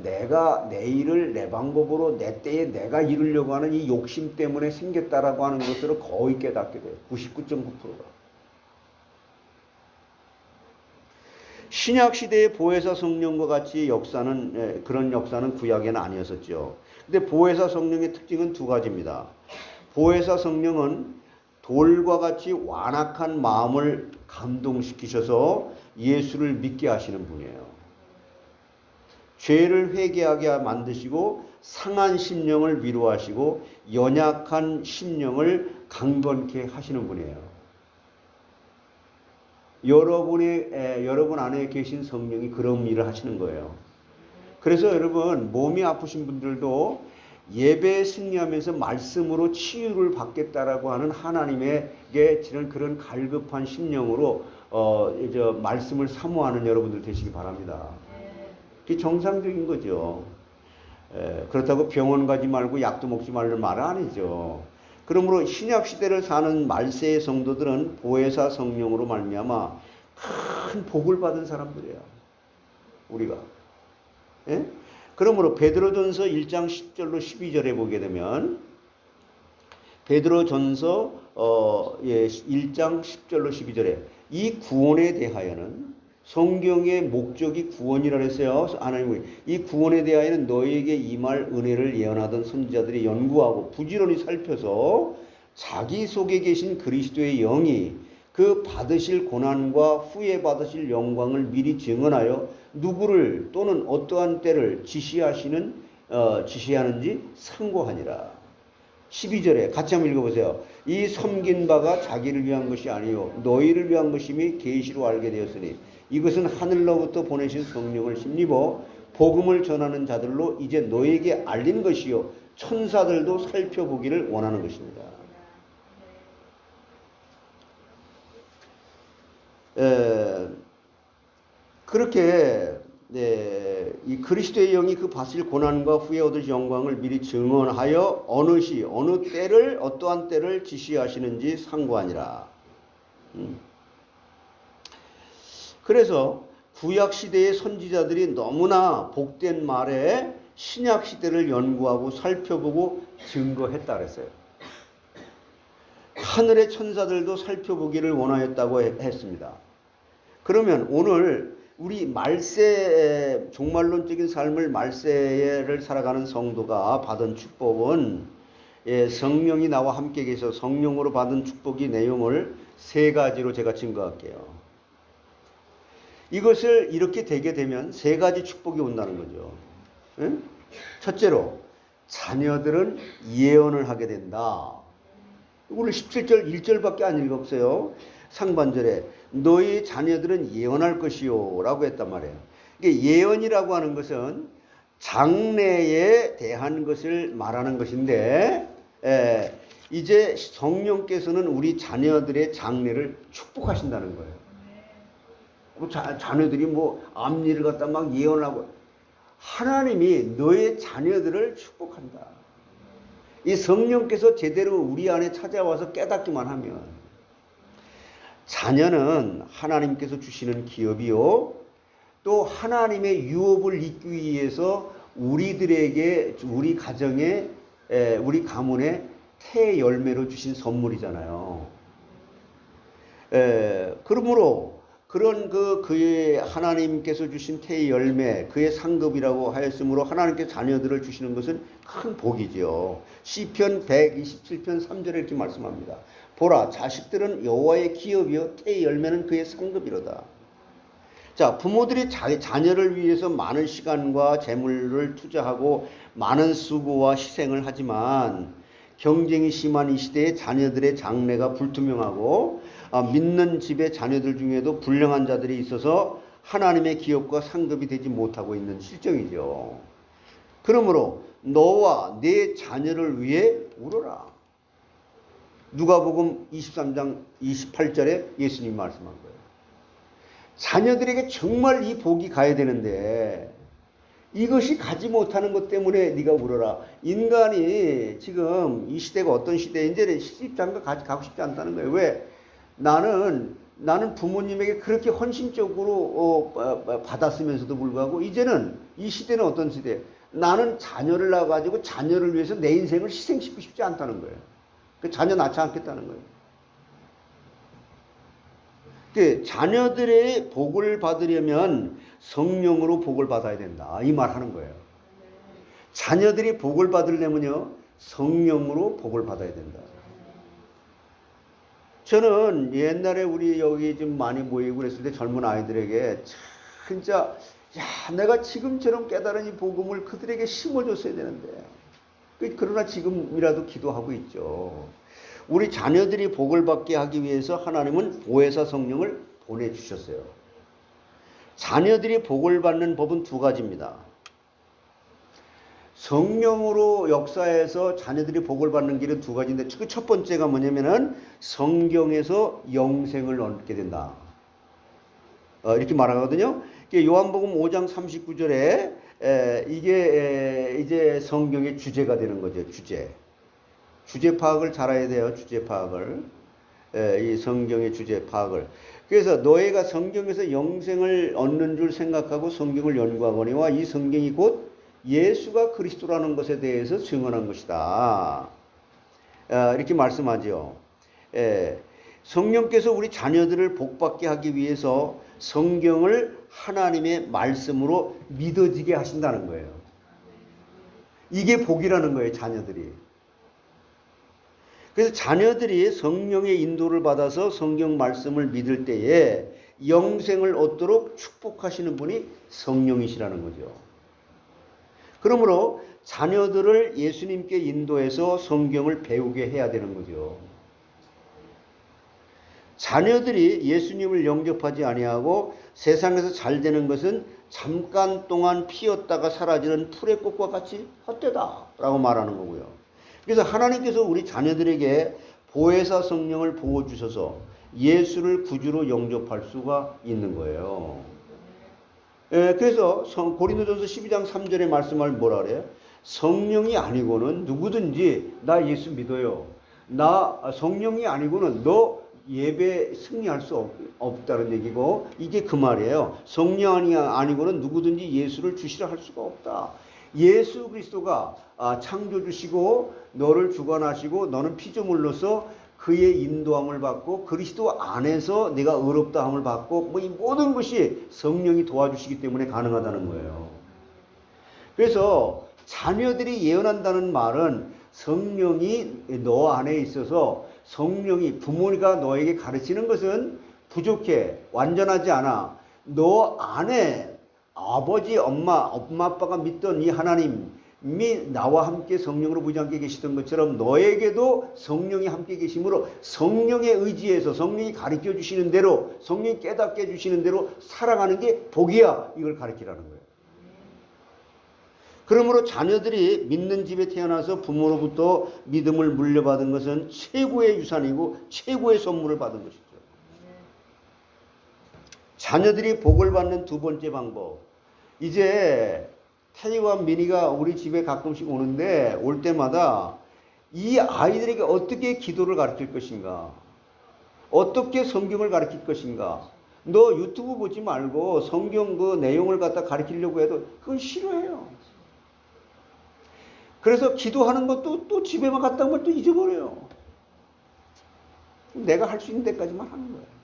[SPEAKER 4] 내가 내 일을 내 방법으로 내 때에 내가 이루려고 하는 이 욕심 때문에 생겼다라고 하는 것들을 거의 깨닫게 돼요. 99.9%가. 신약 시대의 보혜사 성령과 같이 역사는 그런 역사는 구약에는 아니었었죠. 근데 보혜사 성령의 특징은 두 가지입니다. 보혜사 성령은 돌과 같이 완악한 마음을 감동시키셔서 예수를 믿게 하시는 분이에요. 죄를 회개하게 만드시고 상한 심령을 위로하시고 연약한 심령을 강건케 하시는 분이에요. 여러분 안에 계신 성령이 그런 일을 하시는 거예요. 그래서 여러분 몸이 아프신 분들도 예배에 승리하면서 말씀으로 치유를 받겠다라고 하는 하나님에게 지는 그런 갈급한 심령으로 말씀을 사모하는 여러분들 되시기 바랍니다. 그게 정상적인 거죠. 그렇다고 병원 가지 말고 약도 먹지 말라는 말은 아니죠. 그러므로 신약 시대를 사는 말세의 성도들은 보혜사 성령으로 말미암아 큰 복을 받은 사람들이에요. 우리가. 예? 그러므로 베드로전서 1장 10절로 12절에 보게 되면 베드로전서 1장 10절로 12절에 이 구원에 대하여는 성경의 목적이 구원이라 했어요. 하나님이 이 구원에 대하여는 너희에게 임할 은혜를 예언하던 선지자들이 연구하고 부지런히 살펴서 자기 속에 계신 그리스도의 영이 그 받으실 고난과 후에 받으실 영광을 미리 증언하여 누구를 또는 어떠한 때를 지시하는지 상고하니라. 12절에 같이 한번 읽어보세요. 이 섬긴 바가 자기를 위한 것이 아니요 너희를 위한 것임이 계시로 알게 되었으니 이것은 하늘로부터 보내신 성령을 힘입어 복음을 전하는 자들로 이제 너희에게 알린 것이요 천사들도 살펴보기를 원하는 것입니다. 그렇게 이 그리스도의 영이 그 받으실 고난과 후에 얻을 영광을 미리 증언하여 어느 시 어느 때를 어떠한 때를 지시하시는지 상고하니라. 그래서 구약 시대의 선지자들이 너무나 복된 말에 신약 시대를 연구하고 살펴보고 증거했다 그랬어요. 하늘의 천사들도 살펴보기를 원하였다고 했습니다. 그러면 오늘 우리 말세 종말론적인 삶을 말세를 살아가는 성도가 받은 축복은 성령이 나와 함께 계셔서 성령으로 받은 축복의 내용을 세 가지로 제가 증거할게요. 이것을 이렇게 되게 되면 세 가지 축복이 온다는 거죠. 응? 첫째로 자녀들은 예언을 하게 된다. 오늘 17절 1절밖에 안 읽었어요. 상반절에 너희 자녀들은 예언할 것이요 라고 했단 말이에요. 이게 예언이라고 하는 것은 장래에 대한 것을 말하는 것인데 이제 성령께서는 우리 자녀들의 장래를 축복하신다는 거예요. 자녀들이 뭐 앞일을 갖다 막 예언하고 하나님이 너의 자녀들을 축복한다. 이 성령께서 제대로 우리 안에 찾아와서 깨닫기만 하면 자녀는 하나님께서 주시는 기업이요 또 하나님의 유업을 잇기 위해서 우리들에게 우리 가정에 우리 가문에 태 열매로 주신 선물이잖아요. 그러므로 그런 그의 하나님께서 주신 태의 열매, 그의 상급이라고 하였으므로 하나님께 자녀들을 주시는 것은 큰 복이죠. 시편 127편 3절에 이렇게 말씀합니다. 보라, 자식들은 여호와의 기업이요 태의 열매는 그의 상급이로다. 자, 부모들이 자녀를 위해서 많은 시간과 재물을 투자하고 많은 수고와 희생을 하지만 경쟁이 심한 이 시대에 자녀들의 장래가 불투명하고 믿는 집의 자녀들 중에도 불량한 자들이 있어서 하나님의 기업과 상급이 되지 못하고 있는 실정이죠. 그러므로 너와 내 자녀를 위해 울어라. 누가복음 23장 28절에 예수님이 말씀한 거예요. 자녀들에게 정말 이 복이 가야 되는데 이것이 가지 못하는 것 때문에 네가 울어라. 인간이 지금 이 시대가 어떤 시대인지 시집장가 가고 싶지 않다는 거예요. 왜? 나는 부모님에게 그렇게 헌신적으로 받았으면서도 불구하고 이제는 이 시대는 어떤 시대? 나는 자녀를 낳아가지고 자녀를 위해서 내 인생을 희생시키고 싶지 않다는 거예요. 그 자녀 낳지 않겠다는 거예요. 그 자녀들의 복을 받으려면 성령으로 복을 받아야 된다. 이 말 하는 거예요. 자녀들이 복을 받으려면요, 성령으로 복을 받아야 된다. 저는 옛날에 우리 여기 좀 많이 모이고 그랬을 때 젊은 아이들에게 진짜, 야, 내가 지금처럼 깨달은 이 복음을 그들에게 심어줬어야 되는데. 그러나 지금이라도 기도하고 있죠. 우리 자녀들이 복을 받게 하기 위해서 하나님은 보혜사 성령을 보내주셨어요. 자녀들이 복을 받는 법은 두 가지입니다. 성령으로 역사해서 자녀들이 복을 받는 길은 두 가지인데 그 첫 번째가 뭐냐면은 성경에서 영생을 얻게 된다. 이렇게 말하거든요. 요한복음 5장 39절에 이게 이제 성경의 주제가 되는 거죠. 주제 파악을 잘해야 돼요. 주제 파악을. 이 성경의 주제 파악을. 그래서 너희가 성경에서 영생을 얻는 줄 생각하고 성경을 연구하거니와 이 성경이 곧 예수가 그리스도라는 것에 대해서 증언한 것이다. 이렇게 말씀하죠. 성령께서 우리 자녀들을 복받게 하기 위해서 성경을 하나님의 말씀으로 믿어지게 하신다는 거예요. 이게 복이라는 거예요. 자녀들이. 그래서 자녀들이 성령의 인도를 받아서 성경 말씀을 믿을 때에 영생을 얻도록 축복하시는 분이 성령이시라는 거죠. 그러므로 자녀들을 예수님께 인도해서 성경을 배우게 해야 되는 거죠. 자녀들이 예수님을 영접하지 아니하고 세상에서 잘 되는 것은 잠깐 동안 피었다가 사라지는 풀의 꽃과 같이 헛되다라고 말하는 거고요. 그래서 하나님께서 우리 자녀들에게 보혜사 성령을 부어주셔서 예수를 구주로 영접할 수가 있는 거예요. 그래서 고린도전서 12장 3절의 말씀을 뭐라 그래요? 성령이 아니고는 누구든지 나 예수 믿어요. 나 성령이 아니고는 너 예배 승리할 수 없다는 얘기고 이게 그 말이에요. 성령이 아니고는 누구든지 예수를 주시라 할 수가 없다. 예수 그리스도가 창조주시고 너를 주관하시고 너는 피조물로서 그의 인도함을 받고 그리스도 안에서 내가 의롭다함을 받고 뭐 이 모든 것이 성령이 도와주시기 때문에 가능하다는 거예요. 그래서 자녀들이 예언한다는 말은 성령이 너 안에 있어서 성령이 부모가 너에게 가르치는 것은 부족해 완전하지 않아. 너 안에 아버지 엄마 아빠가 믿던 이 하나님이 나와 함께 성령으로 부지 함께 계시던 것처럼 너에게도 성령이 함께 계심으로 성령의 의지에서 성령이 가르쳐 주시는 대로 성령이 깨닫게 해주시는 대로 살아가는 게 복이야. 이걸 가르치라는 거예요. 그러므로 자녀들이 믿는 집에 태어나서 부모로부터 믿음을 물려받은 것은 최고의 유산이고 최고의 선물을 받은 것이죠. 자녀들이 복을 받는 두 번째 방법. 이제 태희와 민희가 우리 집에 가끔씩 오는데 올 때마다 이 아이들에게 어떻게 기도를 가르칠 것인가, 어떻게 성경을 가르칠 것인가. 너 유튜브 보지 말고 성경 그 내용을 갖다 가르치려고 해도 그건 싫어해요. 그래서 기도하는 것도 또 집에만 갔다 오면 또 잊어버려요. 내가 할 수 있는 데까지만 하는 거예요.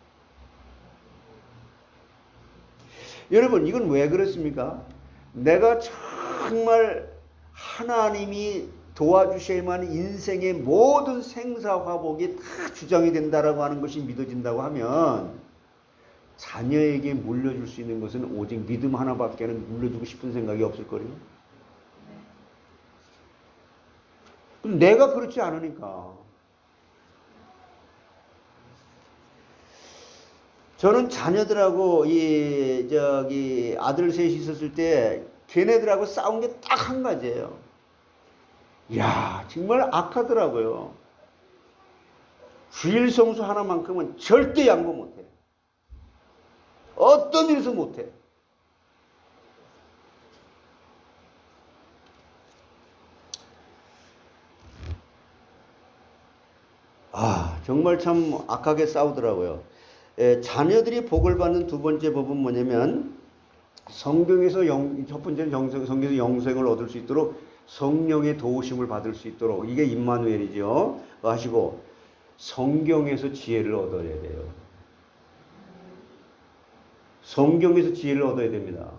[SPEAKER 4] 여러분 이건 왜 그렇습니까? 내가 정말 하나님이 도와주셔야만 인생의 모든 생사화복이 다 주장이 된다라고 하는 것이 믿어진다고 하면 자녀에게 물려줄 수 있는 것은 오직 믿음 하나밖에는 물려주고 싶은 생각이 없을 거예요. 내가 그렇지 않으니까. 저는 자녀들하고 아들 셋이 있었을 때 걔네들하고 싸운 게 딱 한 가지예요. 이야, 정말 악하더라고요. 주일 성수 하나만큼은 절대 양보 못해. 어떤 일에서 못해. 정말 참 악하게 싸우더라고요. 자녀들이 복을 받는 두 번째 법은 뭐냐면 성경에서 첫 번째는 성경에서 영생을 얻을 수 있도록 성령의 도우심을 받을 수 있도록, 이게 임마누엘이죠. 하시고 성경에서 지혜를 얻어야 돼요. 성경에서 지혜를 얻어야 됩니다.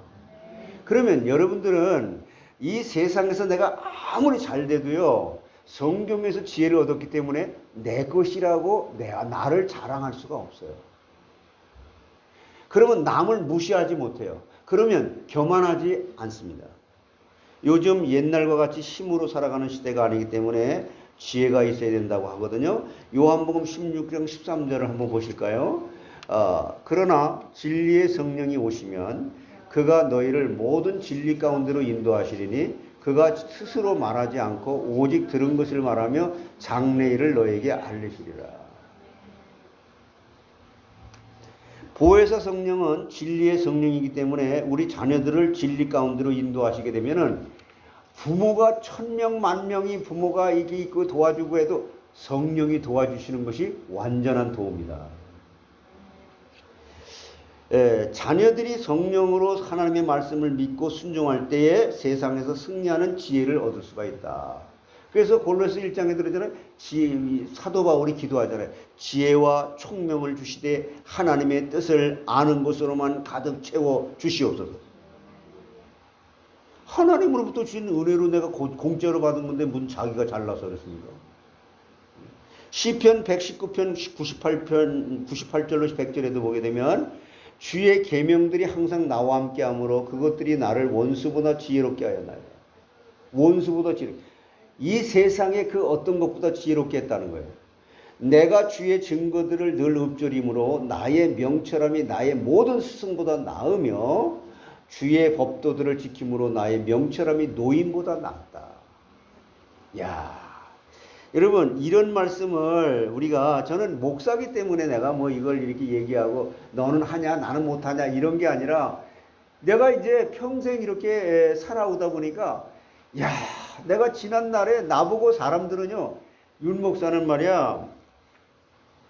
[SPEAKER 4] 그러면 여러분들은 이 세상에서 내가 아무리 잘 돼도요, 성경에서 지혜를 얻었기 때문에 내 것이라고 나를 자랑할 수가 없어요. 그러면 남을 무시하지 못해요. 그러면 교만하지 않습니다. 요즘 옛날과 같이 힘으로 살아가는 시대가 아니기 때문에 지혜가 있어야 된다고 하거든요. 요한복음 16장 13절을 한번 보실까요? 그러나 진리의 성령이 오시면 그가 너희를 모든 진리 가운데로 인도하시리니 그가 스스로 말하지 않고 오직 들은 것을 말하며 장래일을 너에게 알리시리라. 보혜사 성령은 진리의 성령이기 때문에 우리 자녀들을 진리 가운데로 인도하시게 되면은 부모가 1000명, 10,000명이 부모가 이게 있고 도와주고 해도 성령이 도와주시는 것이 완전한 도움이다. 자녀들이 성령으로 하나님의 말씀을 믿고 순종할 때에 세상에서 승리하는 지혜를 얻을 수가 있다. 그래서 골로새 1장에 들어잖아요. 사도 바울이 기도하잖아요. 지혜와 총명을 주시되 하나님의 뜻을 아는 것으로만 가득 채워 주시옵소서. 하나님으로부터 주신 은혜로 내가 공짜로 받은 건데 무슨 자기가 잘나서 그랬습니까? 시편 119편 98절로 100절에도 보게 되면 주의 계명들이 항상 나와 함께 하므로 그것들이 나를 원수보다 지혜롭게 하였나이다. 원수보다 지혜롭게. 이 세상에 그 어떤 것보다 지혜롭게 했다는 거예요. 내가 주의 증거들을 늘 읊조림으로 나의 명철함이 나의 모든 스승보다 나으며 주의 법도들을 지킴으로 나의 명철함이 노인보다 낫다. 야, 여러분 이런 말씀을 우리가, 저는 목사기 때문에 내가 뭐 이걸 이렇게 얘기하고 너는 하냐 나는 못하냐 이런 게 아니라 내가 이제 평생 이렇게 살아오다 보니까 야, 내가 지난날에 나보고 사람들은요, 윤 목사는 말이야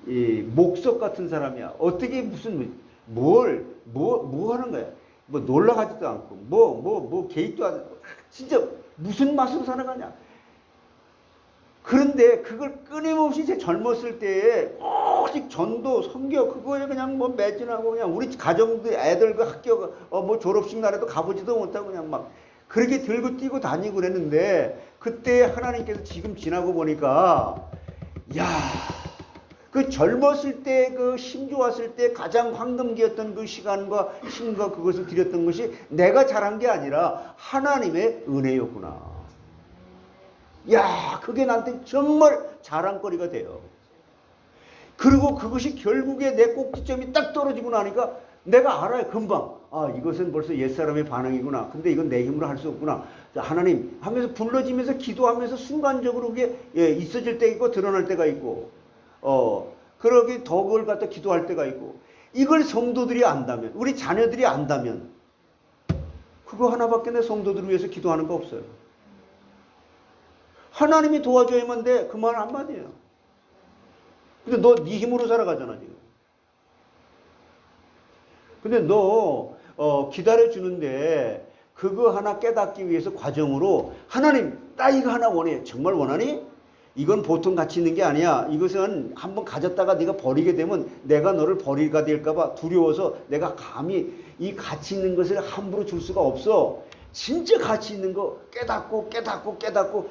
[SPEAKER 4] 이 목석 같은 사람이야. 어떻게 무슨 뭐 하는 거야. 뭐 놀라가지도 않고 뭐 개입도 안 하고 진짜 무슨 맛으로 살아가냐. 그런데 그걸 끊임없이 제 젊었을 때에 오직 전도 선교 그거에 그냥 뭐 매진하고 그냥 우리 가정들 애들 그 학교 뭐 졸업식 날에도 가보지도 못하고 그냥 막 그렇게 들고 뛰고 다니고 그랬는데 그때 하나님께서 지금 지나고 보니까 야, 그 젊었을 때 그 힘 좋았을 때 가장 황금기였던 그 시간과 힘과 그것을 드렸던 것이 내가 잘한 게 아니라 하나님의 은혜였구나. 야, 그게 나한테 정말 자랑거리가 돼요. 그리고 그것이 결국에 내 꼭지점이 딱 떨어지고 나니까 내가 알아요. 금방. 아, 이것은 벌써 옛사람의 반응이구나. 근데 이건 내 힘으로 할 수 없구나. 하나님 하면서 불러지면서 기도하면서 순간적으로 그게 있어질 때 있고 드러날 때가 있고 그러게 더 그걸 갖다 기도할 때가 있고, 이걸 성도들이 안다면, 우리 자녀들이 안다면 그거 하나밖에 내 성도들을 위해서 기도하는 거 없어요. 하나님이 도와줘야만 돼. 그 말 한마디예요. 근데 너 네 힘으로 살아가잖아 지금. 근데 너 기다려주는데 그거 하나 깨닫기 위해서 과정으로 하나님 나 이거 하나 원해. 정말 원하니? 이건 보통 가치 있는 게 아니야. 이것은 한번 가졌다가 네가 버리게 되면 내가 너를 버리가 될까 봐 두려워서 내가 감히 이 가치 있는 것을 함부로 줄 수가 없어. 진짜 가치 있는 거 깨닫고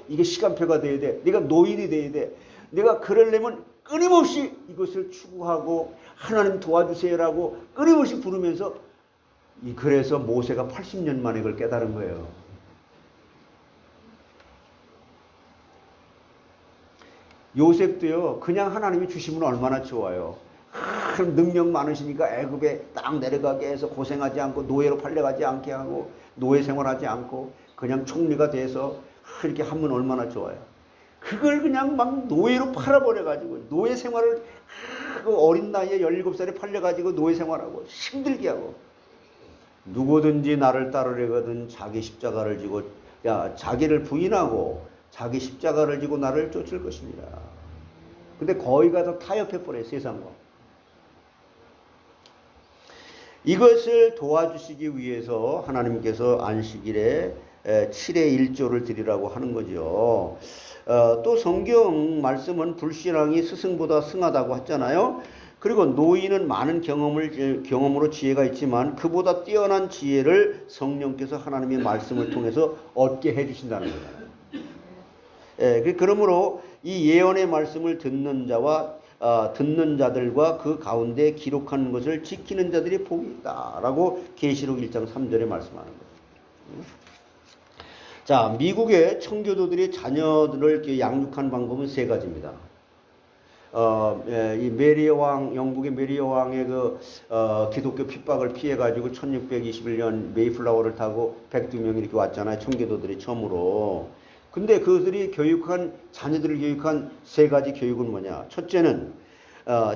[SPEAKER 4] 이게 시간표가 돼야 돼. 네가 노인이 돼야 돼. 내가 그러려면 끊임없이 이것을 추구하고 하나님 도와주세요라고 끊임없이 부르면서 그래서 모세가 80년 만에 그걸 깨달은 거예요. 요셉도요, 그냥 하나님이 주시면 얼마나 좋아요. 능력 많으시니까 애굽에 딱 내려가게 해서 고생하지 않고 노예로 팔려가지 않게 하고 노예 생활하지 않고 그냥 총리가 돼서 이렇게 하면 얼마나 좋아요. 그걸 그냥 막 노예로 팔아버려가지고 노예 생활을 그 어린 나이에 17살에 팔려가지고 노예 생활하고 힘들게 하고, 누구든지 나를 따르려거든 자기 십자가를 지고 자기를 부인하고 자기 십자가를 지고 나를 쫓을 것입니다. 근데 거의 가서 타협해버려요, 세상과. 이것을 도와주시기 위해서 하나님께서 안식일에 7의 1조를 드리라고 하는 거죠. 또 성경 말씀은 불신앙이 스승보다 승하다고 했잖아요. 그리고 노인은 많은 경험으로 지혜가 있지만 그보다 뛰어난 지혜를 성령께서 하나님의 말씀을 통해서 얻게 해주신다는 거예요. 그러므로 이 예언의 말씀을 듣는 자들과 그 가운데 기록하는 것을 지키는 자들이 복이 있다라고 계시록 1장 3절에 말씀하는 거예요. 자, 미국의 청교도들이 자녀들을 양육한 방법은 세 가지입니다. 이 영국의 메리 왕의 기독교 핍박을 피해가지고 1621년 메이플라워를 타고 102명이 이렇게 왔잖아요. 청교도들이 처음으로. 근데 그들이 자녀들을 교육한 세 가지 교육은 뭐냐? 첫째는,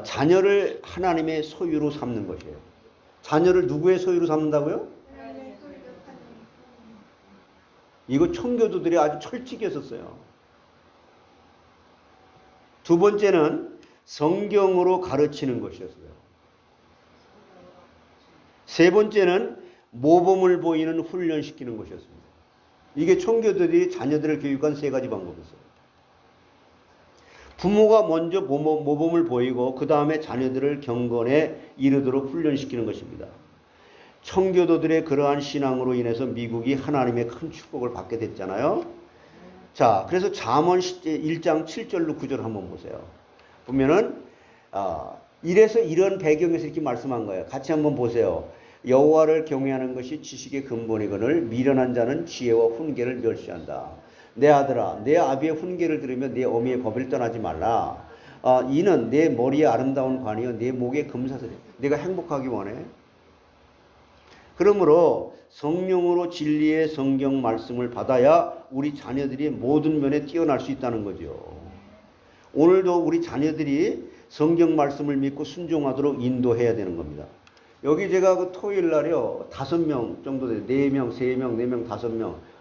[SPEAKER 4] 자녀를 하나님의 소유로 삼는 것이에요. 자녀를 누구의 소유로 삼는다고요? 이거 청교도들이 아주 철칙이 했었어요. 두 번째는 성경으로 가르치는 것이었어요. 세 번째는 모범을 보이는 훈련시키는 것이었습니다. 이게 청교도들이 자녀들을 교육한 세 가지 방법이었어요. 부모가 먼저 모범을 보이고 그 다음에 자녀들을 경건에 이르도록 훈련시키는 것입니다. 청교도들의 그러한 신앙으로 인해서 미국이 하나님의 큰 축복을 받게 됐잖아요. 자, 그래서 잠언 1장 7절로 9절 한번 보세요. 보면은 이래서 이런 배경에서 이렇게 말씀한 거예요. 같이 한번 보세요. 여호와를 경외하는 것이 지식의 근본이거늘 미련한 자는 지혜와 훈계를 멸시한다. 내 아들아, 내 아비의 훈계를 들으며 내 어미의 법을 떠나지 말라. 이는 내 머리에 아름다운 관이요 내 목에 금사슬이야. 내가 행복하기 원해. 그러므로 성령으로 진리의 성경 말씀을 받아야 우리 자녀들이 모든 면에 뛰어날 수 있다는 거죠. 오늘도 우리 자녀들이 성경 말씀을 믿고 순종하도록 인도해야 되는 겁니다. 여기 제가 토요일 날이요 5명 정도 돼요. 4명, 3명, 4명,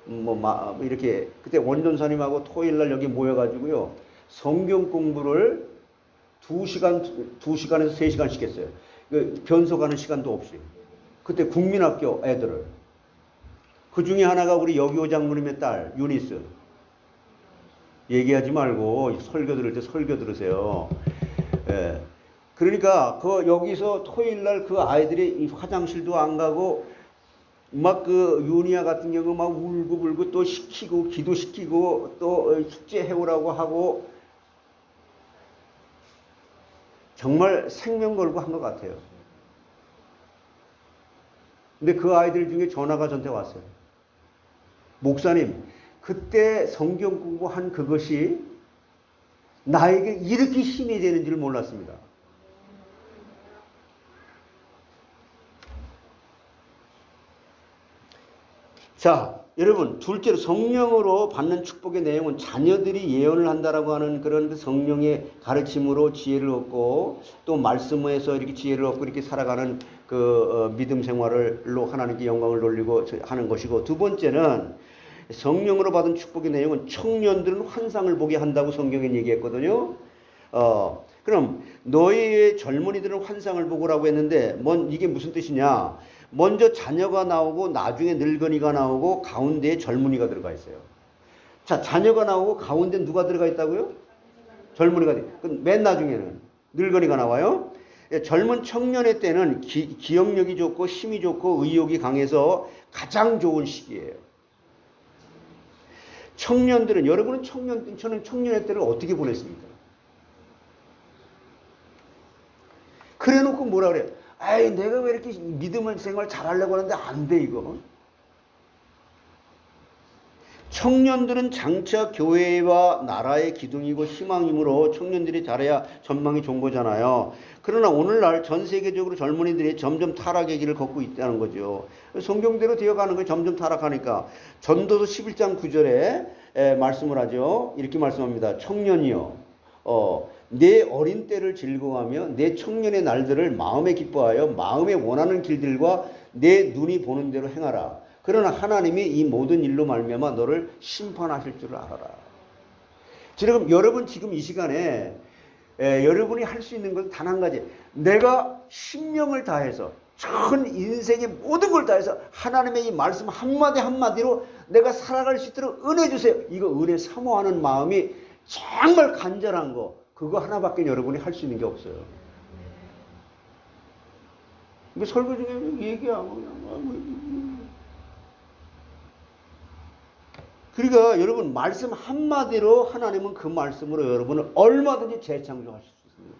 [SPEAKER 4] 5명 이렇게 그때 원전사님하고 토요일 날 여기 모여가지고요 성경 공부를 2시간에서 3시간씩 했어요. 변소가는 시간도 없이. 그때 국민학교 애들을. 그 중에 하나가 우리 여기오 장로님의 딸 유니스. 얘기하지 말고 설교 들을 때 설교 들으세요. 예. 그러니까 여기서 토요일 날 그 아이들이 화장실도 안 가고 막 유니아 같은 경우 막 울고불고 또 시키고 기도시키고 또 숙제 해오라고 하고 정말 생명 걸고 한 것 같아요. 근데 그 아이들 중에 전화가 저한테 왔어요. 목사님, 그때 성경 공부한 그것이 나에게 이렇게 힘이 되는 줄 몰랐습니다. 자, 여러분, 둘째로 성령으로 받는 축복의 내용은 자녀들이 예언을 한다라고 하는 그런 성령의 가르침으로 지혜를 얻고 또 말씀에서 이렇게 지혜를 얻고 이렇게 살아가는 믿음 생활로 하나님께 영광을 돌리고 하는 것이고, 두 번째는 성령으로 받은 축복의 내용은 청년들은 환상을 보게 한다고 성경에 얘기했거든요. 그럼 너희의 젊은이들은 환상을 보고라고 했는데 이게 무슨 뜻이냐? 먼저 자녀가 나오고 나중에 늙은이가 나오고 가운데에 젊은이가 들어가 있어요. 자, 자녀가 나오고 가운데 누가 들어가 있다고요? 젊은이가 맨 나중에는 늙은이가 나와요. 젊은 청년의 때는 기억력이 좋고 힘이 좋고 의욕이 강해서 가장 좋은 시기예요. 청년들은, 여러분은 저는 청년의 때를 어떻게 보냈습니까? 그래 놓고 뭐라 그래요? 아이, 내가 왜 이렇게 믿음을 생활 잘하려고 하는데 안 돼, 이거. 청년들은 장차 교회와 나라의 기둥이고 희망이므로 청년들이 잘해야 전망이 좋은 거잖아요. 그러나 오늘날 전 세계적으로 젊은이들이 점점 타락의 길을 걷고 있다는 거죠. 성경대로 되어가는 거예요. 점점 타락하니까. 전도서 11장 9절에 말씀을 하죠. 이렇게 말씀합니다. 청년이여, 내 어린 때를 즐거워하며 내 청년의 날들을 마음에 기뻐하여 마음에 원하는 길들과 내 눈이 보는 대로 행하라. 그러나 하나님이 이 모든 일로 말미암아 너를 심판하실 줄을 알아라. 지금 여러분 지금 이 시간에 여러분이 할 수 있는 건 단 한 가지. 내가 신명을 다해서 전 인생의 모든 걸 다해서 하나님의 이 말씀 한마디 한마디로 내가 살아갈 수 있도록 은혜 주세요. 이거 은혜 사모하는 마음이 정말 간절한 거, 그거 하나밖에 여러분이 할 수 있는 게 없어요. 이게 설교 중에 얘기하고 그러니까 여러분 말씀 한마디로 하나님은 그 말씀으로 여러분을 얼마든지 재창조하실 수 있습니다.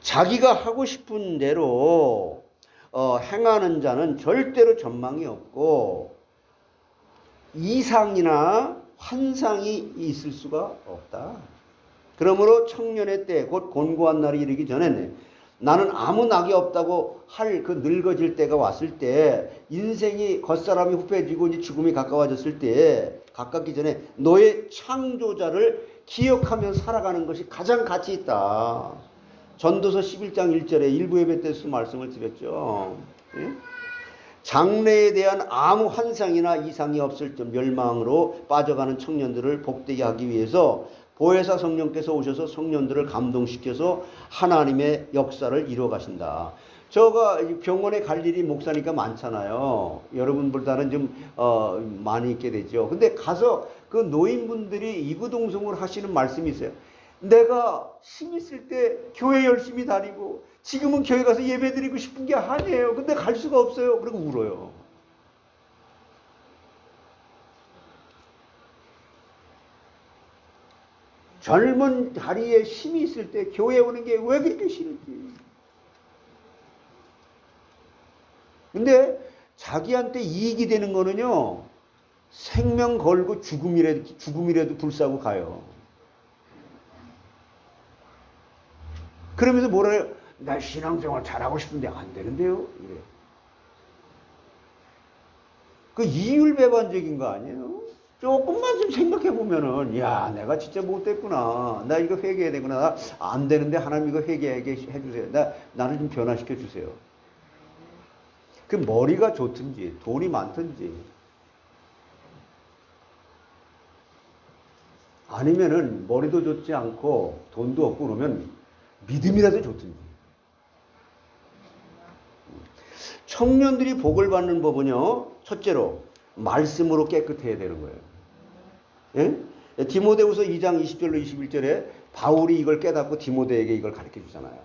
[SPEAKER 4] 자기가 하고 싶은 대로 행하는 자는 절대로 전망이 없고 이상이나 환상이 있을 수가 없다. 그러므로 청년의 때 곧 곤고한 날이 이르기 전에 나는 아무 낙이 없다고 할 그 늙어질 때가 왔을 때, 인생이 겉사람이 후패지고 이제 죽음이 가까워졌을 때, 가깝기 전에 너의 창조자를 기억하며 살아가는 것이 가장 가치 있다. 전도서 11장 1절에 일부 예배 때서 말씀을 드렸죠. 예? 장래에 대한 아무 환상이나 이상이 없을 때 멸망으로 빠져가는 청년들을 복되게 하기 위해서 보혜사 성령께서 오셔서 청년들을 감동시켜서 하나님의 역사를 이루어 가신다. 저가 병원에 갈 일이 목사니까 많잖아요. 여러분보다는 좀 많이 있게 되죠. 근데 가서 그 노인분들이 이구동성으로 하시는 말씀이 있어요. 내가 힘 있을 때 교회 열심히 다니고 지금은 교회 가서 예배 드리고 싶은 게 아니에요. 근데 갈 수가 없어요. 그리고 울어요. 젊은 다리에 힘이 있을 때 교회 오는 게 왜 그렇게 싫은지. 근데 자기한테 이익이 되는 거는요, 생명 걸고 죽음이라도 불사고 가요. 그러면서 뭐라 해요? 나 신앙생활 잘하고 싶은데 안 되는데요? 이래. 그 이율배반적인 거 아니에요? 조금만 좀 생각해 보면은, 야, 내가 진짜 못됐구나. 나 이거 회개해야 되구나. 나 안 되는데 하나님 이거 회개하게 해주세요. 나를 좀 변화시켜 주세요. 그 머리가 좋든지 돈이 많든지 아니면은 머리도 좋지 않고 돈도 없고 그러면 믿음이라도 좋든지. 청년들이 복을 받는 법은요, 첫째로 말씀으로 깨끗해야 되는 거예요. 예? 디모데후서 2장 20절로 21절에 바울이 이걸 깨닫고 디모데에게 이걸 가르쳐 주잖아요.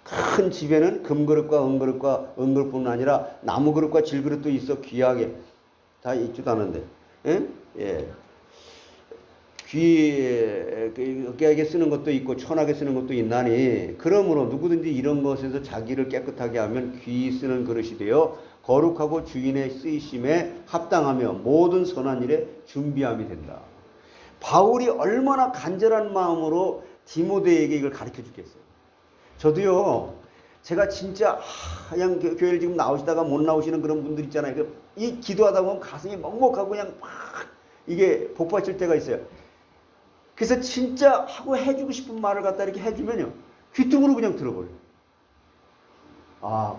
[SPEAKER 4] 큰 집에는 금그릇과 은그릇뿐 아니라 나무그릇과 질그릇도 있어 귀하게 다 있지도 않은데, 예? 예. 귀하게 쓰는 것도 있고 천하게 쓰는 것도 있나니 그러므로 누구든지 이런 것에서 자기를 깨끗하게 하면 귀히 쓰는 그릇이 되어 거룩하고 주인의 쓰이심에 합당하며 모든 선한 일에 준비함이 된다. 바울이 얼마나 간절한 마음으로 디모데에게 이걸 가르쳐 주겠어요. 저도요, 제가 진짜 그냥 교회를 지금 나오시다가 못 나오시는 그런 분들 있잖아요. 이 기도하다 보면 가슴이 먹먹하고 그냥 막 이게 복받칠 때가 있어요. 그래서 진짜 하고 해주고 싶은 말을 갖다 이렇게 해주면요, 귀뚱으로 그냥 들어버려요.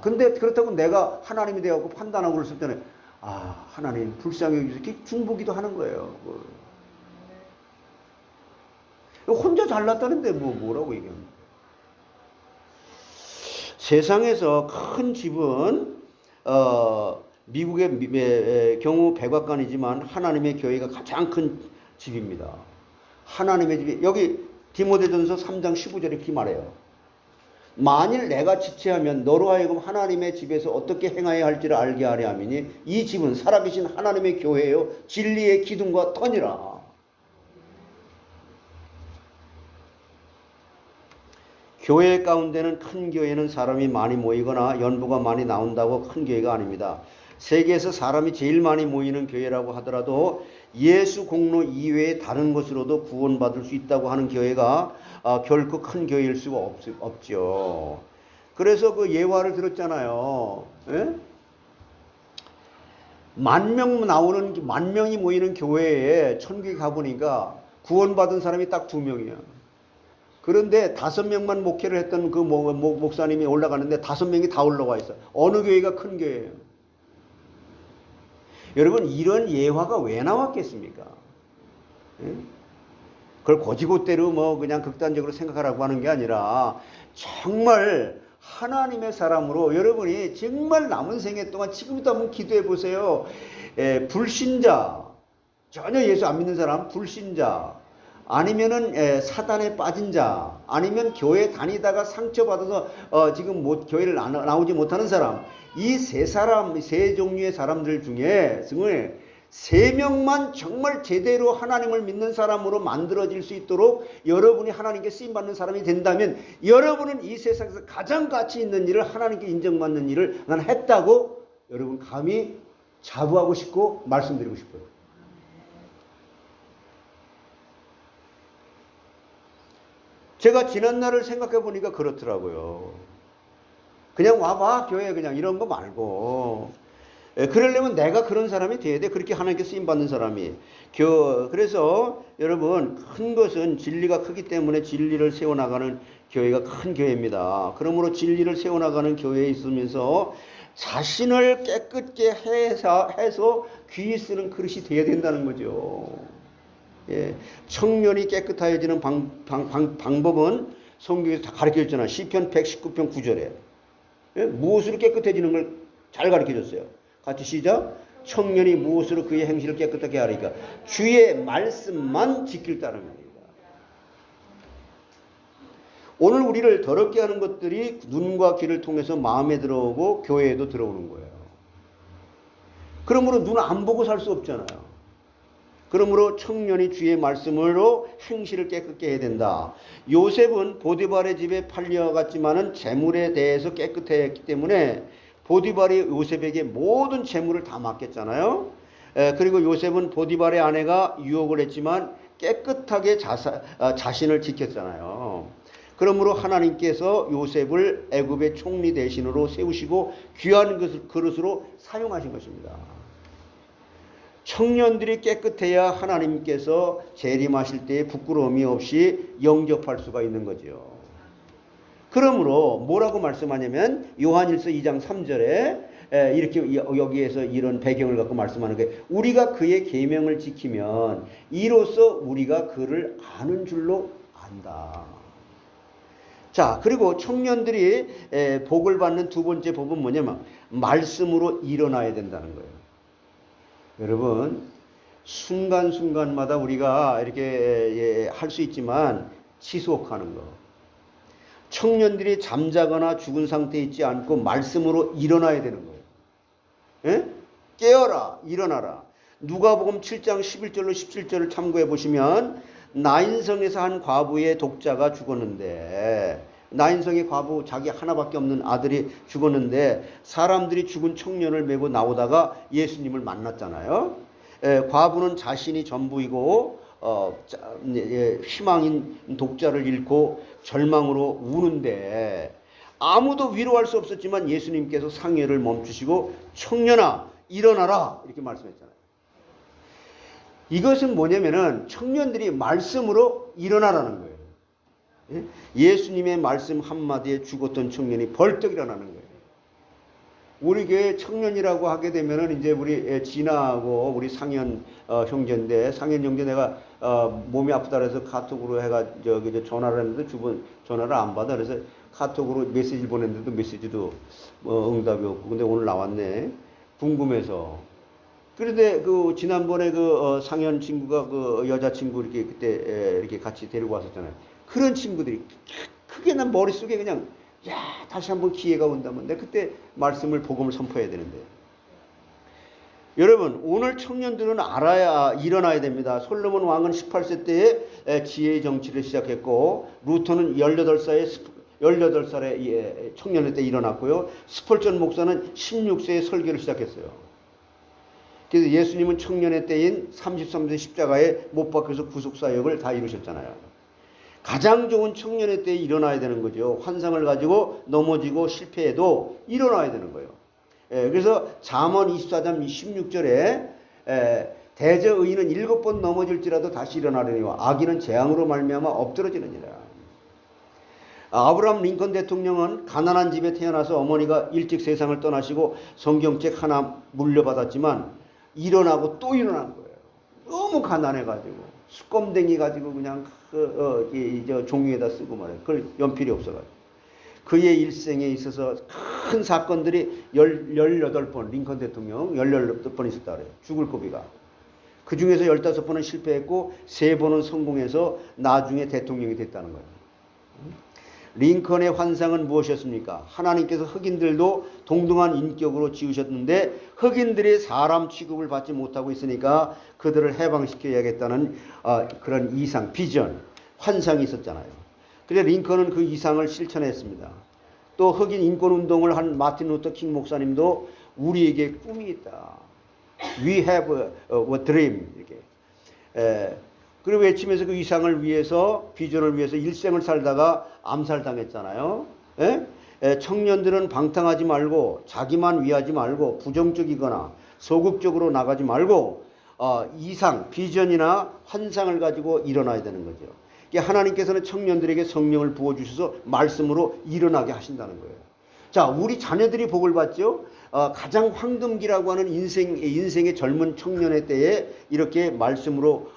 [SPEAKER 4] 근데 그렇다고 내가 하나님이 되어갖고 판단하고 그랬을 때는, 하나님 불쌍히 여기서 이렇게 중보기도 하는 거예요. 혼자 잘났다는데 뭐라고 얘기합니까? 세상에서 큰 집은 미국의 경우 백악관이지만 하나님의 교회가 가장 큰 집입니다. 하나님의 집이, 여기 디모데전서 3장 15절에 이렇게 말해요. 만일 내가 지체하면 너로 하여금 하나님의 집에서 어떻게 행하여야 할지를 알게 하려 함이니 이 집은 살아계신 하나님의 교회요 진리의 기둥과 터니라. 교회 가운데는 큰 교회는 사람이 많이 모이거나 연부가 많이 나온다고 큰 교회가 아닙니다. 세계에서 사람이 제일 많이 모이는 교회라고 하더라도 예수 공로 이외에 다른 것으로도 구원받을 수 있다고 하는 교회가 결코 큰 교회일 수가 없죠. 그래서 그 예화를 들었잖아요. 예? 만 명이 모이는 교회에 천국에 가보니까 구원받은 사람이 딱 2명이야. 그런데 5명만 목회를 했던 그 목사님이 올라가는데 5명이 다 올라와 있어. 어느 교회가 큰 교회예요? 여러분, 이런 예화가 왜 나왔겠습니까? 예? 그걸 고지고대로 뭐 그냥 극단적으로 생각하라고 하는 게 아니라 정말 하나님의 사람으로 여러분이 정말 남은 생애 동안 지금부터 한번 기도해 보세요. 불신자, 전혀 예수 안 믿는 사람, 불신자, 아니면은 사단에 빠진 자, 아니면 교회 다니다가 상처받아서 지금 교회를 나오지 못하는 사람, 이 세 종류의 사람들 중에 세 명만 정말 제대로 하나님을 믿는 사람으로 만들어질 수 있도록 여러분이 하나님께 쓰임받는 사람이 된다면 여러분은 이 세상에서 가장 가치 있는 일을, 하나님께 인정받는 일을 난 했다고 여러분 감히 자부하고 싶고 말씀드리고 싶어요. 제가 지난날을 생각해 보니까 그렇더라고요. 그냥 와봐 교회 그냥 이런 거 말고, 그러려면 내가 그런 사람이 돼야 돼. 그렇게 하나님께 쓰임받는 사람이. 그래서 여러분, 큰 것은 진리가 크기 때문에 진리를 세워나가는 교회가 큰 교회입니다. 그러므로 진리를 세워나가는 교회에 있으면서 자신을 깨끗게 해서 귀히 쓰는 그릇이 되어야 된다는 거죠. 예, 청년이 깨끗해지는 방법은 성경에서 다 가르쳐 줬잖아요. 시편 119편 9절에. 예? 무엇으로 깨끗해지는 걸 잘 가르쳐 줬어요. 같이 시작. 청년이 무엇으로 그의 행실을 깨끗하게 하리까? 주의 말씀만 지킬 따름입니다. 오늘 우리를 더럽게 하는 것들이 눈과 귀를 통해서 마음에 들어오고 교회에도 들어오는 거예요. 그러므로 눈 안 보고 살 수 없잖아요. 그러므로 청년이 주의 말씀으로 행실을 깨끗게 해야 된다. 요셉은 보디발의 집에 팔려갔지만은 재물에 대해서 깨끗했기 때문에 보디발이 요셉에게 모든 재물을 다 맡겼잖아요. 그리고 요셉은 보디발의 아내가 유혹을 했지만 깨끗하게 자신을 지켰잖아요. 그러므로 하나님께서 요셉을 애굽의 총리 대신으로 세우시고 귀한 그릇으로 사용하신 것입니다. 청년들이 깨끗해야 하나님께서 재림하실 때에 부끄러움이 없이 영접할 수가 있는 거죠. 그러므로 뭐라고 말씀하냐면 요한일서 2장 3절에 이렇게 여기에서 이런 배경을 갖고 말씀하는 거예요. 우리가 그의 계명을 지키면 이로써 우리가 그를 아는 줄로 안다. 자, 그리고 청년들이 복을 받는 두 번째 복은 뭐냐면 말씀으로 일어나야 된다는 거예요. 여러분, 순간순간마다 우리가 이렇게 할 수 있지만 지속하는 거. 청년들이 잠자거나 죽은 상태에 있지 않고 말씀으로 일어나야 되는 거예요. 예? 깨어라, 일어나라. 누가복음 7장 11절로 17절을 참고해 보시면 나인성에서 한 과부의 독자가 죽었는데, 나인성의 과부 자기 하나밖에 없는 아들이 죽었는데 사람들이 죽은 청년을 메고 나오다가 예수님을 만났잖아요. 과부는 자신이 전부이고 희망인 독자를 잃고 절망으로 우는데 아무도 위로할 수 없었지만 예수님께서 상해를 멈추시고 청년아 일어나라 이렇게 말씀했잖아요. 이것은 뭐냐면은 청년들이 말씀으로 일어나라는 거예요. 예수님의 말씀 한마디에 죽었던 청년이 벌떡 일어나는 거예요. 우리 교회 청년이라고 하게 되면은 이제 우리 진아하고 우리 상현 형제인데, 상현 형제 내가 몸이 아프다 그래서 카톡으로 해가 저기 전화를 했는데 주변 전화를 안 받아. 그래서 카톡으로 메시지를 보냈는데도 메시지도 응답이 없고, 근데 오늘 나왔네. 궁금해서. 그런데 그 지난번에 그 상현 친구가 그 여자친구 이렇게 그때 이렇게 같이 데리고 왔었잖아요. 그런 친구들이 크게 난 머릿속에 그냥 야 다시 한번 기회가 온다면 내가 그때 말씀을 복음을 선포해야 되는데, 여러분 오늘 청년들은 알아야 일어나야 됩니다. 솔로몬 왕은 18세 때에 지혜의 정치를 시작했고, 루터는 18살에 청년의 때 일어났고요. 스펄전 목사는 16세에 설교를 시작했어요. 그래서 예수님은 청년의 때인 33세 십자가에 못 박혀서 구속사역을 다 이루셨잖아요. 가장 좋은 청년의 때에 일어나야 되는 거죠. 환상을 가지고 넘어지고 실패해도 일어나야 되는 거예요. 그래서 잠언 24장 16절에 대저 의인은 7번 넘어질지라도 다시 일어나려니와 악인은 재앙으로 말미암아 엎드러지느니라. 아브라함 링컨 대통령은 가난한 집에 태어나서 어머니가 일찍 세상을 떠나시고 성경책 하나 물려받았지만 일어나고 또 일어난 거예요. 너무 가난해가지고 수검댕이 가지고 그냥 저 종이에다 쓰고 말이에요. 그걸 연필이 없어가지고. 그의 일생에 있어서 큰 사건들이 18번, 링컨 대통령 18번 있었다 그래요. 죽을 고비가. 그 중에서 15번은 실패했고 3번은 성공해서 나중에 대통령이 됐다는 거예요. 링컨의 환상은 무엇이었습니까? 하나님께서 흑인들도 동등한 인격으로 지으셨는데 흑인들이 사람 취급을 받지 못하고 있으니까 그들을 해방시켜야겠다는 그런 이상, 비전, 환상이 있었잖아요. 그래서 링컨은 그 이상을 실천했습니다. 또 흑인 인권운동을 한 마틴 루터 킹 목사님도 우리에게 꿈이 있다. We have a dream. 이렇게. 그리고 외치면서 그 이상을 위해서, 비전을 위해서 일생을 살다가 암살당했잖아요. 청년들은 방탕하지 말고 자기만 위하지 말고 부정적이거나 소극적으로 나가지 말고 이상, 비전이나 환상을 가지고 일어나야 되는 거죠. 하나님께서는 청년들에게 성령을 부어주셔서 말씀으로 일어나게 하신다는 거예요. 자, 우리 자녀들이 복을 받죠. 가장 황금기라고 하는 인생의 젊은 청년의 때에 이렇게 말씀으로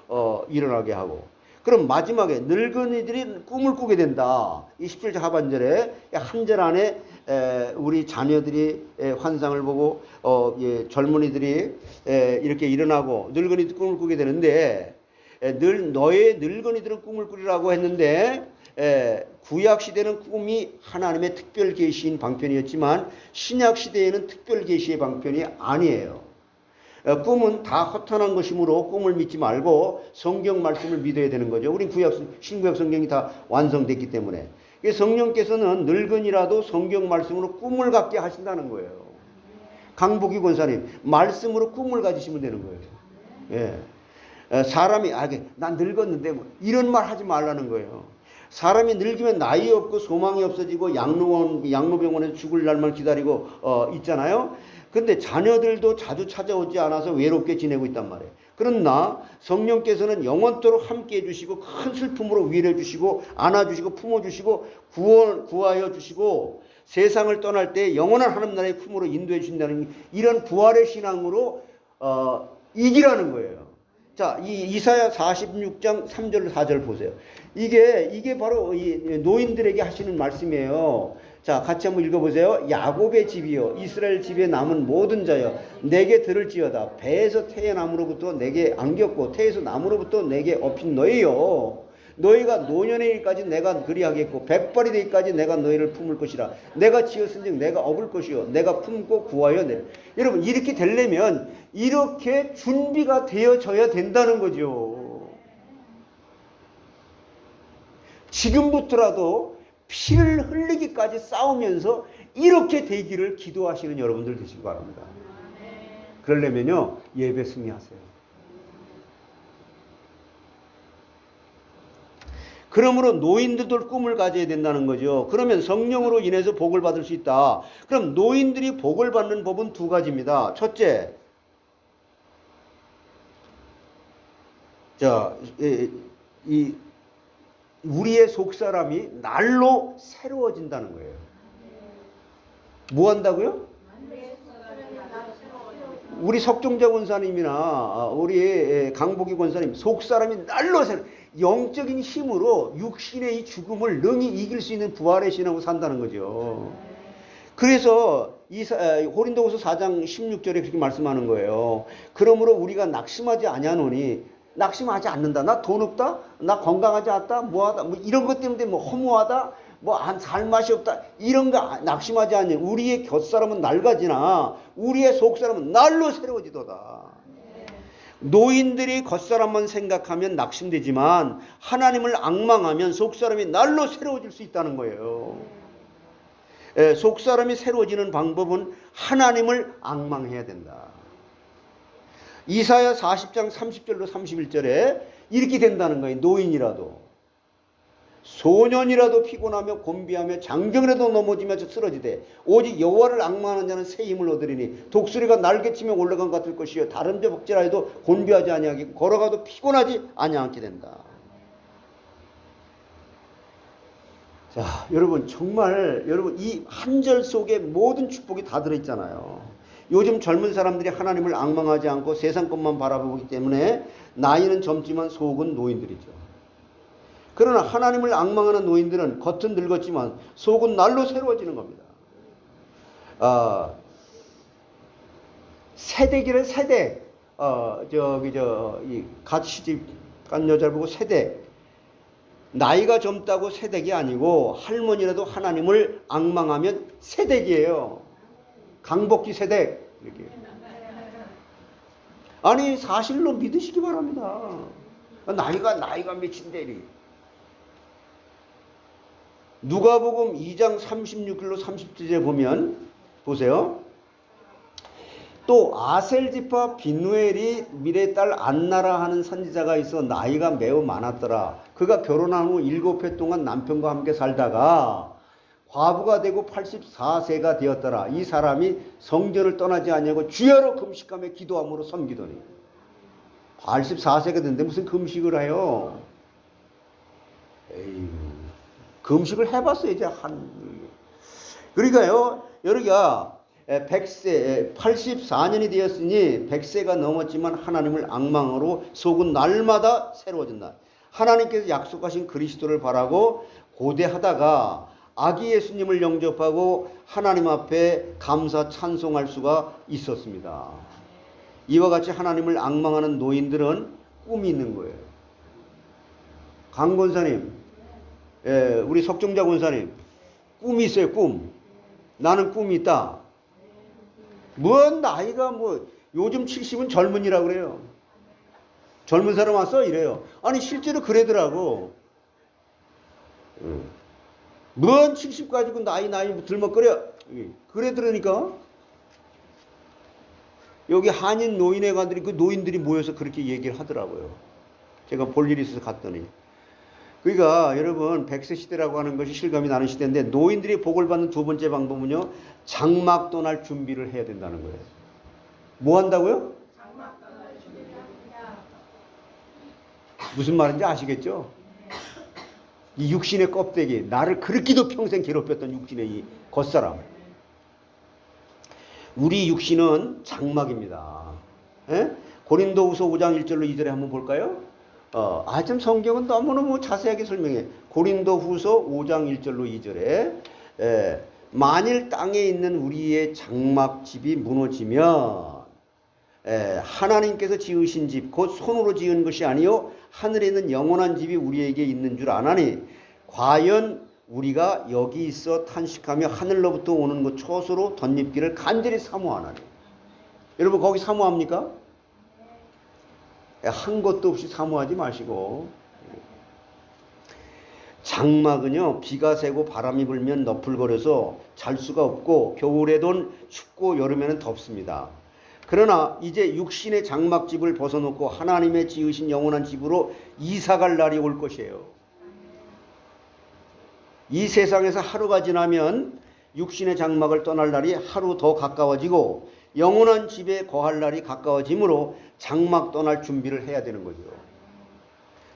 [SPEAKER 4] 일어나게 하고, 그럼 마지막에 늙은이들이 꿈을 꾸게 된다. 이 17절 하반절에 한 절 안에 우리 자녀들이 환상을 보고 젊은이들이 이렇게 일어나고 늙은이들 꿈을 꾸게 되는데, 너의 늙은이들은 꿈을 꾸리라고 했는데 구약 시대는 꿈이 하나님의 특별 계시인 방편이었지만 신약 시대에는 특별 계시의 방편이 아니에요. 꿈은 다 허탄한 것이므로 꿈을 믿지 말고 성경 말씀을 믿어야 되는 거죠. 우린 신구약 성경이 다 완성됐기 때문에. 성령께서는 늙은이라도 성경 말씀으로 꿈을 갖게 하신다는 거예요. 강복희 권사님, 말씀으로 꿈을 가지시면 되는 거예요. 예. 사람이 난 늙었는데 뭐 이런 말 하지 말라는 거예요. 사람이 늙으면 나이 없고 소망이 없어지고 양로병원에서 죽을 날만 기다리고 있잖아요. 근데 자녀들도 자주 찾아오지 않아서 외롭게 지내고 있단 말이에요. 그러나 성령께서는 영원토록 함께 해주시고 큰 슬픔으로 위로해 주시고 안아주시고 품어주시고 구하여 주시고 세상을 떠날 때 영원한 하나님 나라의 품으로 인도해 주신다는 이런 부활의 신앙으로 이기라는 거예요. 자, 이사야 46장 3절 4절 보세요. 이게 바로 이 노인들에게 하시는 말씀이에요. 자, 같이 한번 읽어보세요. 야곱의 집이여, 이스라엘 집에 남은 모든 자여, 내게 들을지어다. 배에서 태어남으로부터 내게 안겼고 태에서 남으로부터 내게 업힌 너희여. 너희가 노년의 일까지 내가 그리하겠고 백발이 되기까지 내가 너희를 품을 것이라. 내가 지었은즉 내가 업을 것이요 내가 품고 구하여 내려. 여러분, 이렇게 되려면 이렇게 준비가 되어져야 된다는 거죠. 지금부터라도 피를 흘리기까지 싸우면서 이렇게 되기를 기도하시는 여러분들 되시기 바랍니다. 그러려면요, 예배 승리하세요. 그러므로 노인들도 꿈을 가져야 된다는 거죠. 그러면 성령으로 인해서 복을 받을 수 있다. 그럼 노인들이 복을 받는 법은 두 가지입니다. 첫째, 자, 우리의 속사람이 날로 새로워진다는 거예요. 뭐 한다고요? 우리 석종자 권사님이나 우리 강복희 권사님, 속사람이 날로 영적인 힘으로 육신의 이 죽음을 능히 이길 수 있는 부활의 신앙으로 산다는 거죠. 그래서 고린도후서 4장 16절에 그렇게 말씀하는 거예요. 그러므로 우리가 낙심하지 아니하노니, 낙심하지 않는다. 나 돈 없다? 나 건강하지 않다? 뭐하다? 뭐 이런 것 때문에 뭐 허무하다? 뭐 살 맛이 없다? 이런 거 낙심하지 않니. 우리의 곁사람은 낡아지나 우리의 속사람은 날로 새로워지도다. 노인들이 겉사람만 생각하면 낙심되지만 하나님을 앙망하면 속사람이 날로 새로워질 수 있다는 거예요. 속사람이 새로워지는 방법은 하나님을 앙망해야 된다. 이사야 40장 30절로 31절에 이렇게 된다는 거예요. 노인이라도 소년이라도 피곤하며 곤비하며 장정이라도 넘어지며 쓰러지되 오직 여호와를 앙망하는 자는 새 힘을 얻으리니 독수리가 날개치며 올라간 것 같을 것이요 다른 데 복제라해도 곤비하지 아니하겠고 걸어가도 피곤하지 아니하게 된다. 자, 여러분, 정말 여러분 이 한 절 속에 모든 축복이 다 들어있잖아요. 요즘 젊은 사람들이 하나님을 앙망하지 않고 세상 것만 바라보기 때문에 나이는 젊지만 속은 노인들이죠. 그러나 하나님을 앙망하는 노인들은 겉은 늙었지만 속은 날로 새로워지는 겁니다. 세대기를 세대. 이 갓 시집 간 여자를 보고 세대. 나이가 젊다고 세대기 아니고 할머니라도 하나님을 앙망하면 세대기예요. 강복기 세대. 이렇게. 아니 사실로 믿으시기 바랍니다. 나이가 몇인데. 누가복음 2장 36절로 30절에 보면 보세요. 또 아셀지파 비누엘이 미래의 딸 안나라 하는 선지자가 있어 나이가 매우 많았더라. 그가 결혼한 후 7해 동안 남편과 함께 살다가 과부가 되고 84세가 되었더라. 이 사람이 성전을 떠나지 아니하고 주야로 금식하며 기도함으로 섬기더니 84세가 됐는데 무슨 금식을 해요? 에이, 금식을 해봤어요 이제 그러니까요 여기가 100세 84년이 되었으니 100세가 넘었지만 하나님을 앙망으로 속은 날마다 새로워진다. 하나님께서 약속하신 그리스도를 바라고 고대하다가 아기 예수님을 영접하고 하나님 앞에 감사 찬송할 수가 있었습니다. 이와 같이 하나님을 앙망하는 노인들은 꿈이 있는 거예요. 강 권사님, 우리 석정자 권사님, 꿈이 있어요. 꿈. 나는 꿈이 있다. 뭔 나이가 요즘 70은 젊은이라고 그래요. 젊은 사람 왔어? 이래요. 아니 실제로 그러더라고. 뭔 70 가지고 나이 들먹거려. 그래 들으니까 여기 한인 노인회관들이 그 노인들이 모여서 그렇게 얘기를 하더라고요. 제가 볼 일이 있어서 갔더니. 그러니까 여러분 100세 시대라고 하는 것이 실감이 나는 시대인데 노인들이 복을 받는 두 번째 방법은요. 장막 떠날 준비를 해야 된다는 거예요. 뭐 한다고요?
[SPEAKER 2] 장막 떠날 준비를 합니다.
[SPEAKER 4] 무슨 말인지 아시겠죠? 이 육신의 껍데기, 나를 그렇게도 평생 괴롭혔던 육신의 이 겉사람. 우리 육신은 장막입니다. 고린도후서 5장 1절로 2절에 한번 볼까요? 좀 성경은 너무너무 자세하게 설명해. 고린도후서 5장 1절로 2절에 만일 땅에 있는 우리의 장막집이 무너지면 하나님께서 지으신 집 곧 손으로 지은 것이 아니요 하늘에 있는 영원한 집이 우리에게 있는 줄 아나니 과연 우리가 여기 있어 탄식하며 하늘로부터 오는 것 초소로 덧입기를 간절히 사모하나니. 여러분 거기 사모합니까? 한 것도 없이 사모하지 마시고. 장막은요 비가 새고 바람이 불면 너풀거려서 잘 수가 없고 겨울에도 춥고 여름에는 덥습니다. 그러나 이제 육신의 장막집을 벗어놓고 하나님의 지으신 영원한 집으로 이사갈 날이 올 것이에요. 이 세상에서 하루가 지나면 육신의 장막을 떠날 날이 하루 더 가까워지고 영원한 집에 거할 날이 가까워지므로 장막 떠날 준비를 해야 되는 거죠.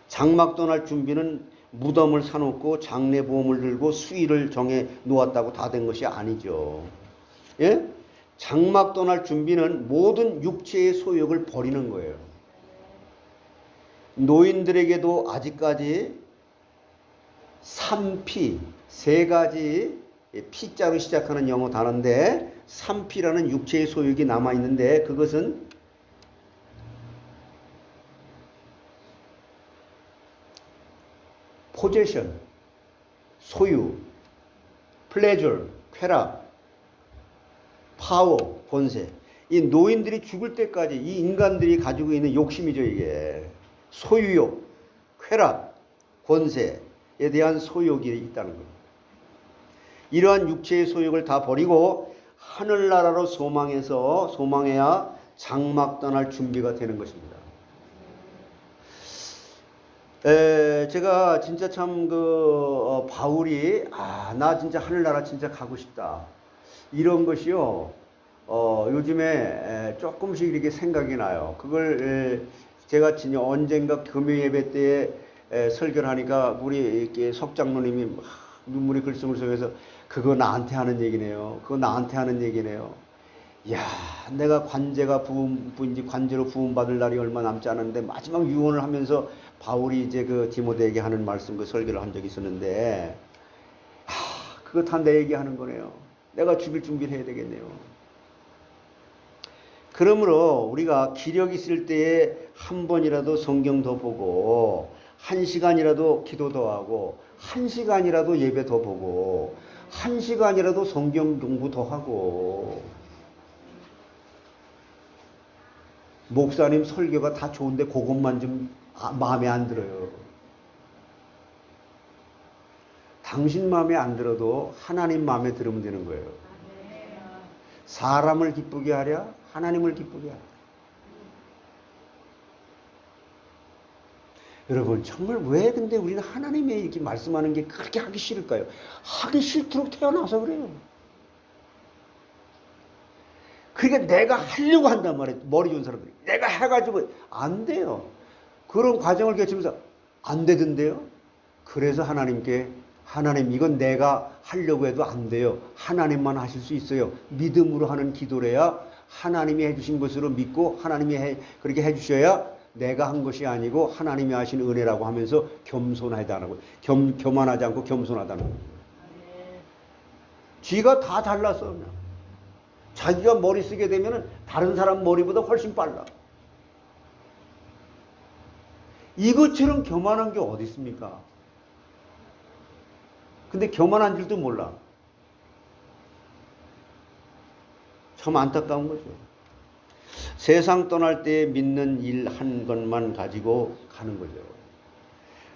[SPEAKER 4] 장막 떠날 준비는 무덤을 사놓고 장례보험을 들고 수의를 정해 놓았다고 다 된 것이 아니죠. 예? 장막 떠날 준비는 모든 육체의 소욕을 버리는 거예요. 노인들에게도 아직까지 3P, 세 가지 P자로 시작하는 영어 단어인데 3P라는 육체의 소욕이 남아있는데 그것은 포제션, 소유, 플레저, 쾌락, 파워, 권세. 이 노인들이 죽을 때까지 이 인간들이 가지고 있는 욕심이죠. 이게 소유욕, 쾌락, 권세에 대한 소욕이 있다는 거예요. 이러한 육체의 소욕을 다 버리고 하늘나라로 소망해야 장막 떠날 준비가 되는 것입니다. 제가 진짜 참 바울이 나 진짜 하늘나라 진짜 가고 싶다 이런 것이요 요즘에 조금씩 이렇게 생각이 나요. 그걸 제가 진짜 언젠가 금요예배 때에 설교를 하니까 우리 석 장로님이 막 눈물이 글썽글썽해서 그거 나한테 하는 얘기네요. 그거 나한테 하는 얘기네요. 야, 내가 관제로 부음 받을 날이 얼마 남지 않았는데 마지막 유언을 하면서 바울이 이제 그 디모데에게 하는 말씀 그 설교를 한 적이 있었는데, 그거 다 내 얘기하는 거네요. 내가 죽일 준비를 해야 되겠네요. 그러므로 우리가 기력 있을 때에 한 번이라도 성경 더 보고, 1시간이라도 기도 더 하고, 1시간이라도 예배 더 보고, 1시간이라도 성경 공부 더 하고. 목사님 설교가 다 좋은데 그것만 좀 마음에 안 들어요. 당신 마음에 안 들어도 하나님 마음에 들으면 되는 거예요. 사람을 기쁘게 하랴 하나님을 기쁘게 하랴. 여러분 정말 왜 근데 우리는 하나님의 이렇게 말씀하는 게 그렇게 하기 싫을까요? 하기 싫도록 태어나서 그래요. 그러니까 내가 하려고 한단 말이에요. 머리 좋은 사람들이. 내가 해가지고 안 돼요. 그런 과정을 거치면서 안 되던데요. 그래서 하나님께 하나님 이건 내가 하려고 해도 안 돼요. 하나님만 하실 수 있어요. 믿음으로 하는 기도래야 하나님이 해주신 것으로 믿고 하나님이 그렇게 해주셔야 내가 한 것이 아니고 하나님이 하신 은혜라고 하면서 겸손하다는 거예요. 교만하지 않고 겸손하다는 거예요. 쥐가 다 달랐어. 그냥. 자기가 머리 쓰게 되면 다른 사람 머리보다 훨씬 빨라. 이것처럼 교만한 게 어디 있습니까? 근데 교만한 줄도 몰라. 참 안타까운 거죠. 세상 떠날 때 믿는 일 한 것만 가지고 가는 거죠.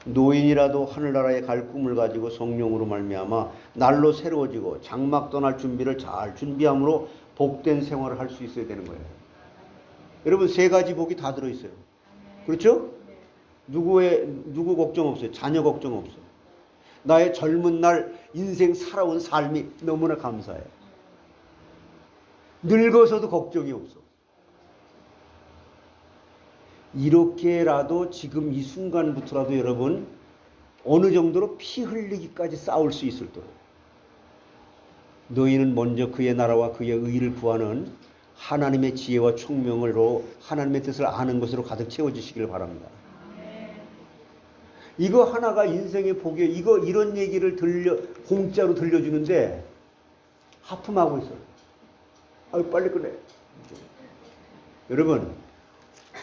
[SPEAKER 4] 노인이라도 하늘나라에 갈 꿈을 가지고 성령으로 말미암아 날로 새로워지고 장막 떠날 준비를 잘 준비함으로 복된 생활을 할 수 있어야 되는 거예요. 여러분 3가지 복이 다 들어있어요. 그렇죠? 누구 걱정 없어요. 자녀 걱정 없어요. 나의 젊은 날 인생 살아온 삶이 너무나 감사해. 늙어서도 걱정이 없어. 이렇게라도 지금 이 순간부터라도 여러분 어느 정도로 피 흘리기까지 싸울 수 있을 도록 너희는 먼저 그의 나라와 그의 의를 구하는 하나님의 지혜와 총명으로 하나님의 뜻을 아는 것으로 가득 채워지시길 바랍니다. 이거 하나가 인생의 복이에요. 이런 얘기를 공짜로 들려주는데 하품하고 있어요. 아유 빨리 끝내. 여러분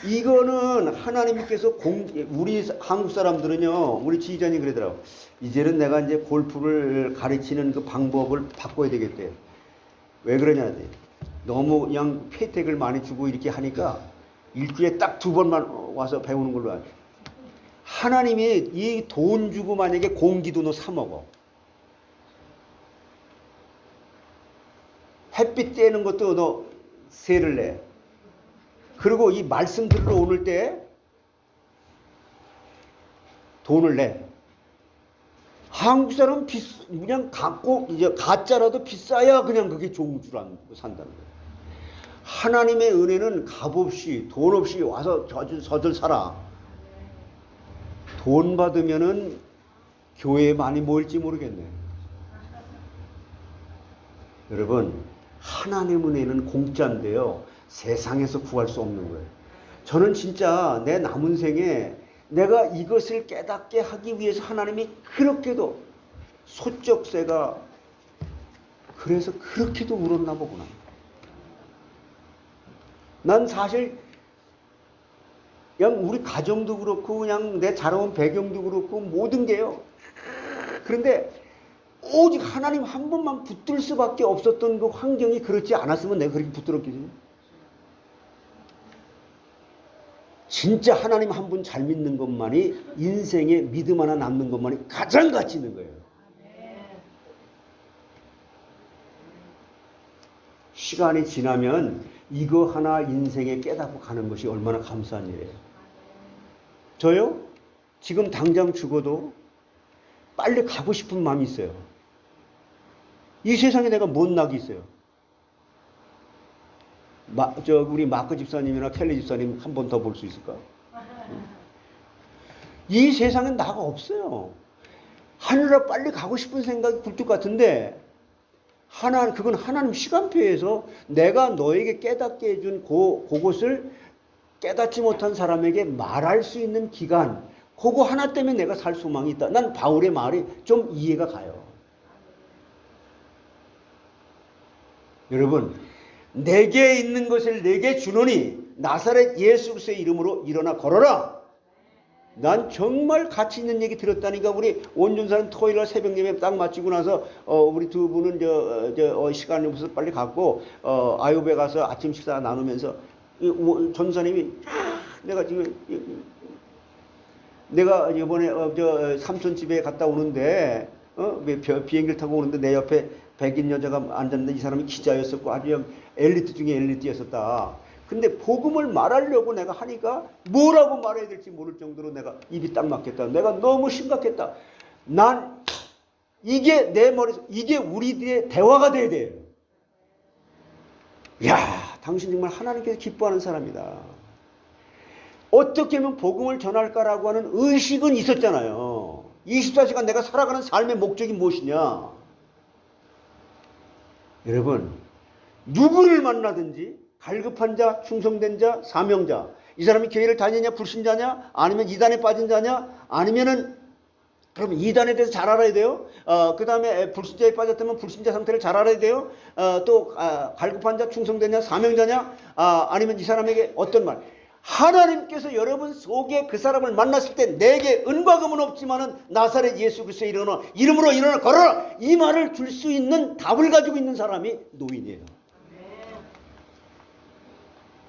[SPEAKER 4] 이거는 하나님께서 우리 한국 사람들은요, 우리 지휘자님 그러더라고. 이제는 내가 이제 골프를 가르치는 그 방법을 바꿔야 되겠대. 왜 그러냐? 너무 그냥 혜택을 많이 주고 이렇게 하니까 일주일에 딱 2번만 와서 배우는 걸로 하죠. 하나님이 이 돈 주고 만약에 공기도 너 사 먹어. 햇빛 쬐는 것도 너 세를 내. 그리고 이 말씀 들으러 오는 때 돈을 내. 한국 사람은 그냥 갖고 이제 가짜라도 비싸야 그냥 그게 좋은 줄 알고 산다는 거예요. 하나님의 은혜는 값없이 돈 없이 와서 저들 살아. 돈 받으면은 교회에 많이 모일지 모르겠네. 여러분 하나님의 은혜는 공짜인데요. 세상에서 구할 수 없는 거예요. 저는 진짜 내 남은 생에 내가 이것을 깨닫게 하기 위해서 하나님이 그렇게도 소쩍새가 그래서 그렇게도 울었나 보구나. 난 사실 그냥 우리 가정도 그렇고 그냥 내 자라온 배경도 그렇고 모든 게요. 그런데 오직 하나님 한 번만 붙들 수밖에 없었던 그 환경이 그렇지 않았으면 내가 그렇게 붙들었겠지. 진짜 하나님 한 분 잘 믿는 것만이 인생에 믿음 하나 남는 것만이 가장 가치 있는 거예요. 시간이 지나면 이거 하나 인생에 깨닫고 가는 것이 얼마나 감사한 일이에요. 저요? 지금 당장 죽어도 빨리 가고 싶은 마음이 있어요. 이 세상에 내가 뭔 낙이 있어요? 우리 마크 집사님이나 켈리 집사님 한 번 더 볼 수 있을까? 이 세상엔 나가 없어요. 하늘나라 빨리 가고 싶은 생각이 굴뚝 같은데 그건 하나님 시간표에서 내가 너에게 깨닫게 해준 그것을 깨닫지 못한 사람에게 말할 수 있는 기간, 그거 하나 때문에 내가 살 소망이 있다. 난 바울의 말이 좀 이해가 가요. 여러분, 내게 있는 것을 내게 주노니 나사렛 예수 그리스도의 이름으로 일어나 걸어라. 난 정말 가치 있는 얘기 들었다니까. 우리 온전사는 토요일날 새벽 예배 딱 마치고 나서 우리 두 분은 시간이 없어서 빨리 갔고 아유베 가서 아침 식사 나누면서 전사님이 내가 이번에 삼촌 집에 갔다 오는데 비행기를 타고 오는데 내 옆에 백인 여자가 앉았는데 이 사람이 기자였었고 아주 엘리트 중에 엘리트였었다. 근데 복음을 말하려고 내가 하니까 뭐라고 말해야 될지 모를 정도로 내가 입이 딱 막혔다. 내가 너무 심각했다. 난 이게 내 머릿속, 이게 우리들의 대화가 돼야 돼요. 야, 당신 정말 하나님께서 기뻐하는 사람이다. 어떻게 하면 복음을 전할까라고 하는 의식은 있었잖아요. 24시간 내가 살아가는 삶의 목적이 무엇이냐. 여러분, 누구를 만나든지 갈급한 자, 충성된 자, 사명자, 이 사람이 교회를 다니냐, 불신자냐, 아니면 이단에 빠진 자냐, 아니면은 그럼 이단에 대해서 잘 알아야 돼요. 그 다음에 불신자에 빠졌다면 불신자 상태를 잘 알아야 돼요. 또 갈급한 자, 충성된 자, 사명자냐, 아니면 이 사람에게 어떤 말. 하나님께서 여러분 속에 그 사람을 만났을 때 내게 은과 금은 없지만은 나사렛 예수 그리스도의 이름으로 일어나 걸어라. 이 말을 줄 수 있는 답을 가지고 있는 사람이 노인이에요.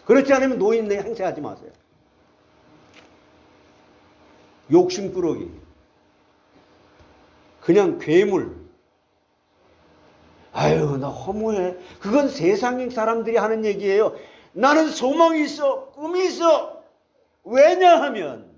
[SPEAKER 4] 그렇지 않으면 노인네 행세하지 마세요. 욕심꾸러기, 그냥 괴물. 아유, 나 허무해. 그건 세상 사람들이 하는 얘기예요. 나는 소망이 있어, 꿈이 있어. 왜냐하면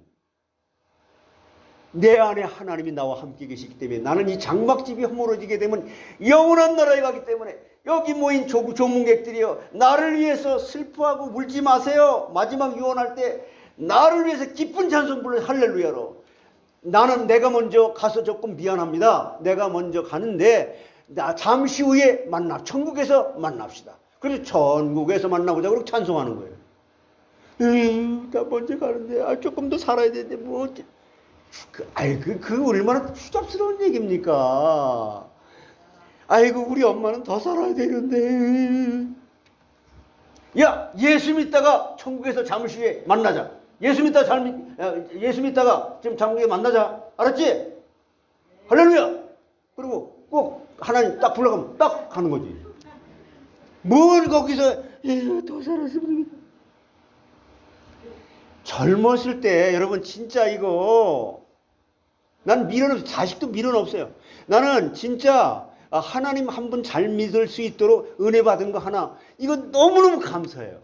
[SPEAKER 4] 내 안에 하나님이 나와 함께 계시기 때문에. 나는 이 장막집이 허물어지게 되면 영원한 나라에 가기 때문에. 여기 모인 조문객들이여, 나를 위해서 슬퍼하고 울지 마세요. 마지막 유언할 때 나를 위해서 기쁜 찬송 불러 할렐루야로. 나는 내가 먼저 가서 조금 미안합니다. 내가 먼저 가는데 나 잠시 후에 천국에서 만납시다. 그래서 천국에서 만나보자 그러고 찬송하는 거예요. 나 먼저 가는데 조금 더 살아야 되는데 뭐 어째. 그 얼마나 추잡스러운 얘기입니까? 아이고, 우리 엄마는 더 살아야 되는데. 야, 예수 믿다가 천국에서 잠시 후에 만나자. 예수 믿다가 지금 천국에 만나자. 알았지? 할렐루야. 그리고 꼭 하나님 딱 불러가면 딱 가는 거지. 뭘 거기서 더 살았으면. 젊었을 때 여러분 진짜 이거 난 미련 없어요. 자식도 미련 없어요. 나는 진짜 하나님 한 분 잘 믿을 수 있도록 은혜 받은 거 하나, 이거 너무너무 감사해요.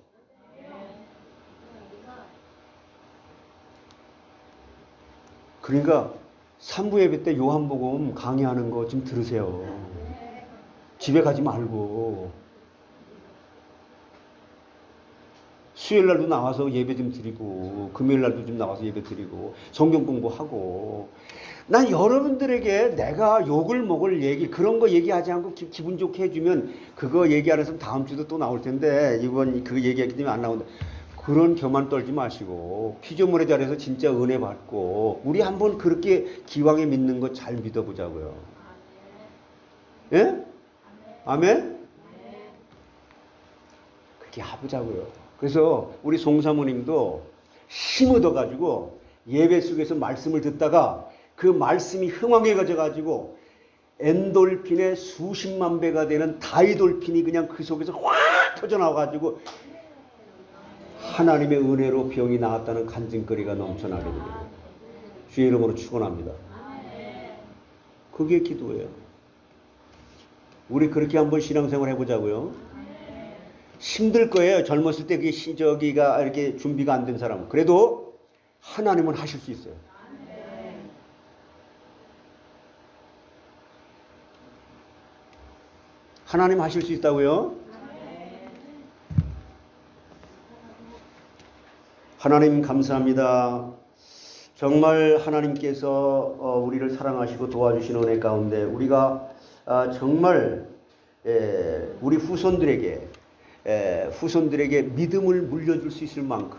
[SPEAKER 4] 그러니까 3부 예배 때 요한복음 강의하는 거 좀 들으세요. 집에 가지 말고 수요일 날도 나와서 예배 좀 드리고 금요일 날도 좀 나와서 예배 드리고 성경 공부하고. 난 여러분들에게 내가 욕을 먹을 얘기, 그런 거 얘기하지 않고 기분 좋게 해주면 그거 얘기 안 해서 다음 주도 또 나올 텐데 이번 그 얘기하기 때문에 안 나온다. 그런 교만 떨지 마시고 피조물의 자리에서 진짜 은혜 받고 우리 한번 그렇게 기왕에 믿는 거 잘 믿어보자고요. 예? 아멘? 그렇게 해보자고요. 그래서 우리 송사모님도 힘 얻어가지고 예배 속에서 말씀을 듣다가 그 말씀이 흥황해가지고 엔돌핀의 수십만 배가 되는 다이돌핀이 그냥 그 속에서 확 터져나와가지고 하나님의 은혜로 병이 나았다는 간증거리가 넘쳐나게 됩니다. 주의 이름으로 축원합니다. 그게 기도예요. 우리 그렇게 한번 신앙생활 해보자고요. 힘들 거예요. 젊었을 때 그게 저기가 이렇게 준비가 안 된 사람은. 그래도 하나님은 하실 수 있어요. 하나님 하실 수 있다고요? 하나님 감사합니다. 정말 하나님께서 우리를 사랑하시고 도와주시는 은혜 가운데 우리가 정말 우리 후손들에게 믿음을 물려줄 수 있을 만큼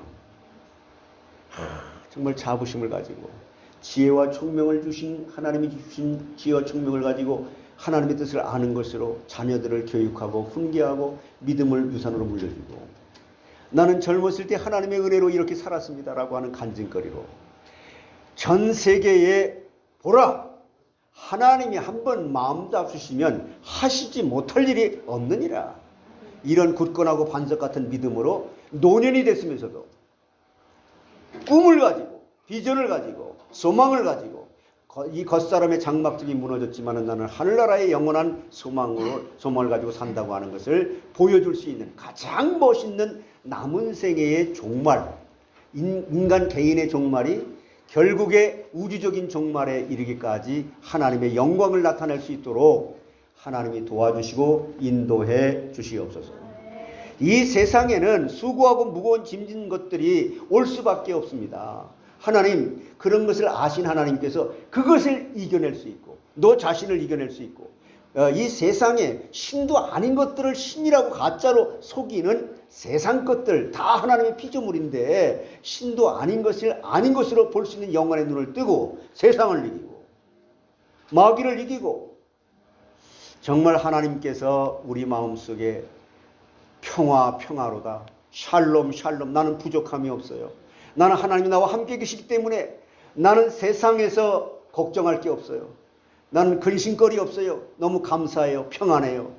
[SPEAKER 4] 정말 자부심을 가지고 지혜와 총명을 주신 하나님이 주신 지혜와 총명을 가지고 하나님의 뜻을 아는 것으로 자녀들을 교육하고 훈계하고 믿음을 유산으로 물려주고, 나는 젊었을 때 하나님의 은혜로 이렇게 살았습니다라고 하는 간증거리로 전 세계에 보라, 하나님이 한번 마음 잡수시면 하시지 못할 일이 없느니라, 이런 굳건하고 반석 같은 믿음으로 노년이 됐으면서도 꿈을 가지고 비전을 가지고 소망을 가지고, 이 겉사람의 장막집이 무너졌지만 나는 하늘나라의 영원한 소망을 가지고 산다고 하는 것을 보여줄 수 있는 가장 멋있는 남은 생애의 종말, 인간 개인의 종말이 결국에 우주적인 종말에 이르기까지 하나님의 영광을 나타낼 수 있도록 하나님이 도와주시고 인도해 주시옵소서. 이 세상에는 수고하고 무거운 짐진 것들이 올 수밖에 없습니다. 하나님, 그런 것을 아신 하나님께서 그것을 이겨낼 수 있고 너 자신을 이겨낼 수 있고, 이 세상에 신도 아닌 것들을 신이라고 가짜로 속이는 세상 것들 다 하나님의 피조물인데, 신도 아닌 것을 아닌 것으로 볼 수 있는 영혼의 눈을 뜨고 세상을 이기고 마귀를 이기고, 정말 하나님께서 우리 마음속에 평화로다, 샬롬 나는 부족함이 없어요, 나는 하나님이 나와 함께 계시기 때문에 나는 세상에서 걱정할 게 없어요, 나는 근심거리 없어요, 너무 감사해요, 평안해요,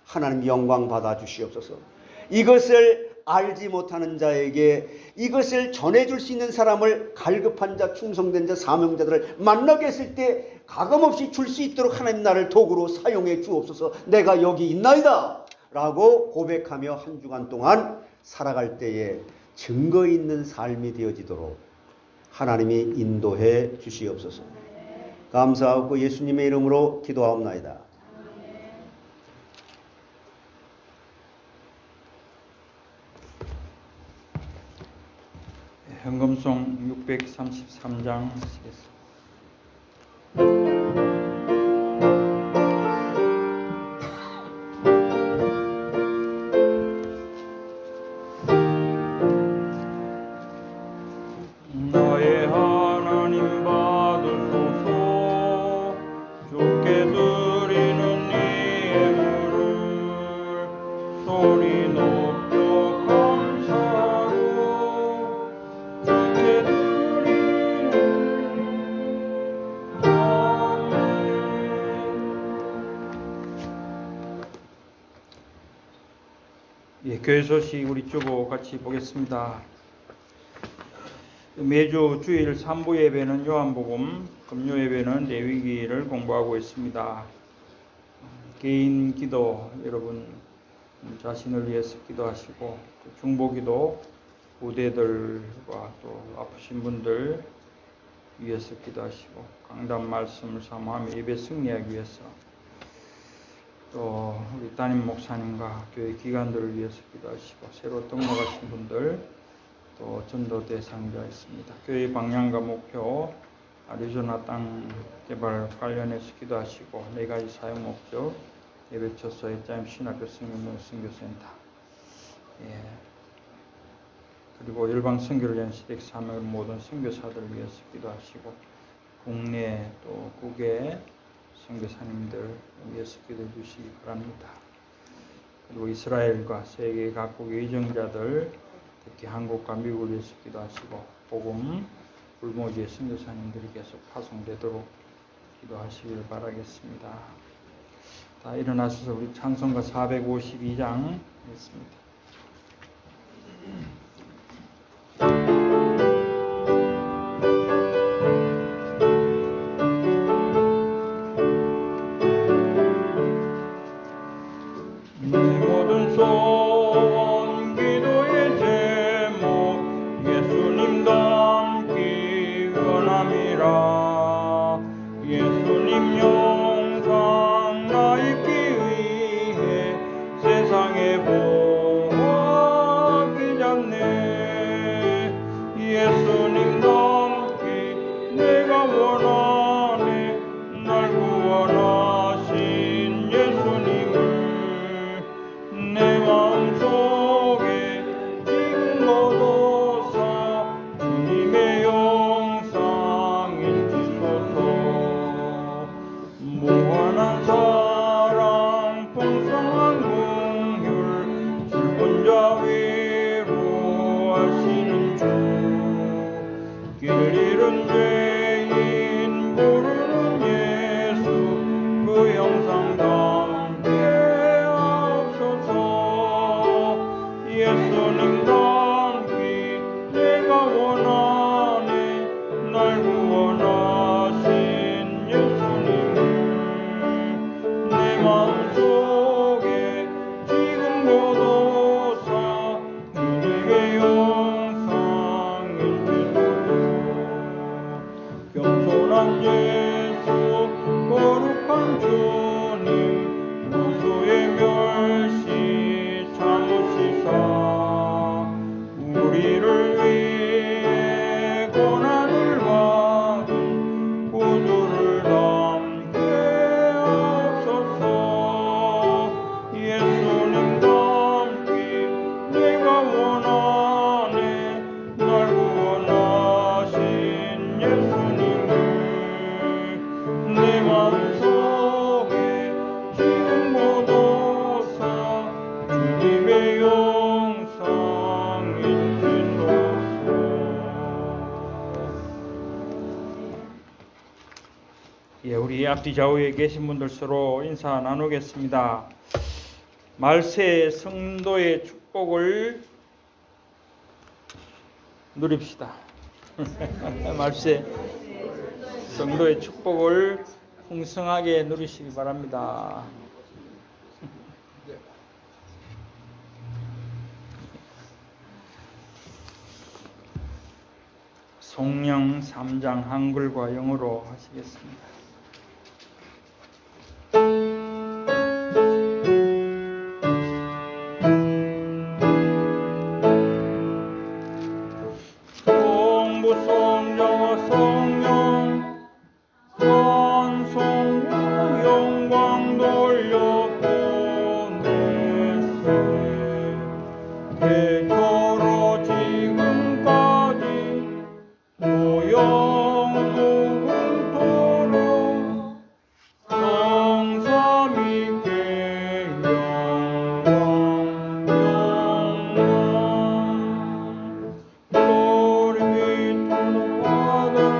[SPEAKER 4] 하나님 영광 받아 주시옵소서. 이것을 알지 못하는 자에게 이것을 전해줄 수 있는 사람을, 갈급한 자, 충성된 자, 사명자들을 만나게 했을 때 가감없이 줄 수 있도록 하나님 나를 도구로 사용해 주옵소서. 내가 여기 있나이다 라고 고백하며 한 주간 동안 살아갈 때에 증거 있는 삶이 되어지도록 하나님이 인도해 주시옵소서. 감사하고 예수님의 이름으로 기도하옵나이다.
[SPEAKER 1] 헌금송 633장 하시겠습니다. 나의 하나님 받으소서, 주께 드리는 이 예물을 소리 높여 감사하고 주께 드리는 아멘. 교회 소식 우리 주보 같이 보겠습니다. 매주 주일 3부 예배는 요한복음, 금요 예배는 레위기를 공부하고 있습니다. 개인 기도, 여러분 자신을 위해서 기도하시고, 중보기도 부대들과 또 아프신 분들 위해서 기도하시고, 강단 말씀을 사모하며 예배 승리하기 위해서, 또 우리 담임 목사님과 교회 기관들을 위해서 기도하시고, 새로 등록하신 분들, 또 전도 대상자 있습니다. 교회 방향과 목표, 아리조나 땅 개발 관련해서 기도하시고, 4가지 사용 목적, 예배 처소, HIM 신학교 성경 선교센터, 그리고 열방 선교를 위한 시댁 사명을 모든 선교사들을 위해서 기도하시고, 국내 또 국외 선교사님들 위해서 기도해 주시기 바랍니다. 그리고 이스라엘과 세계 각국의 의정자들, 특히 한국과 미국을 위해서 기도하시고, 복음 불모지의 선교사님들이 계속 파송되도록 기도하시길 바라겠습니다. 다 일어나셔서 우리 찬송가 452장 있습니다. 내 모든 소원 기도의 제목 예수님 닮기 원함이라. 예수님 영상 나 입기 위해 세상에 보호하기 잡네. 예수님 닮기 내가 원하네. 날 구원하신 예수님을 예수님과 함께 내가 원하네 날 구원하신 예수님을 내 마음속에 지금 고도사 주님의 영상을 주소서 겸손한 예수 거룩한 주님 무소의 멸시 참으시사 우리를 위해 고난을 받은 구주를 담게 하옵소서 예수님과 함께 내가 원하네 날 구원하신 예수님을 내 마음속에 지금 모도사 주님의 영상이 주소서. 예, 우리 앞뒤 좌우에 계신 분들 서로 인사 나누겠습니다. 말세 성도의 축복을 누립시다. 말세 성도의 축복을 풍성하게 누리시기 바랍니다. 성령 3장 한글과 영어로 하시겠습니다. 성부 성자와 성령 찬송과 영광 돌려보내세 대처로 지금까지 또 영원토록 성삼위께 영광 Glory be to the Father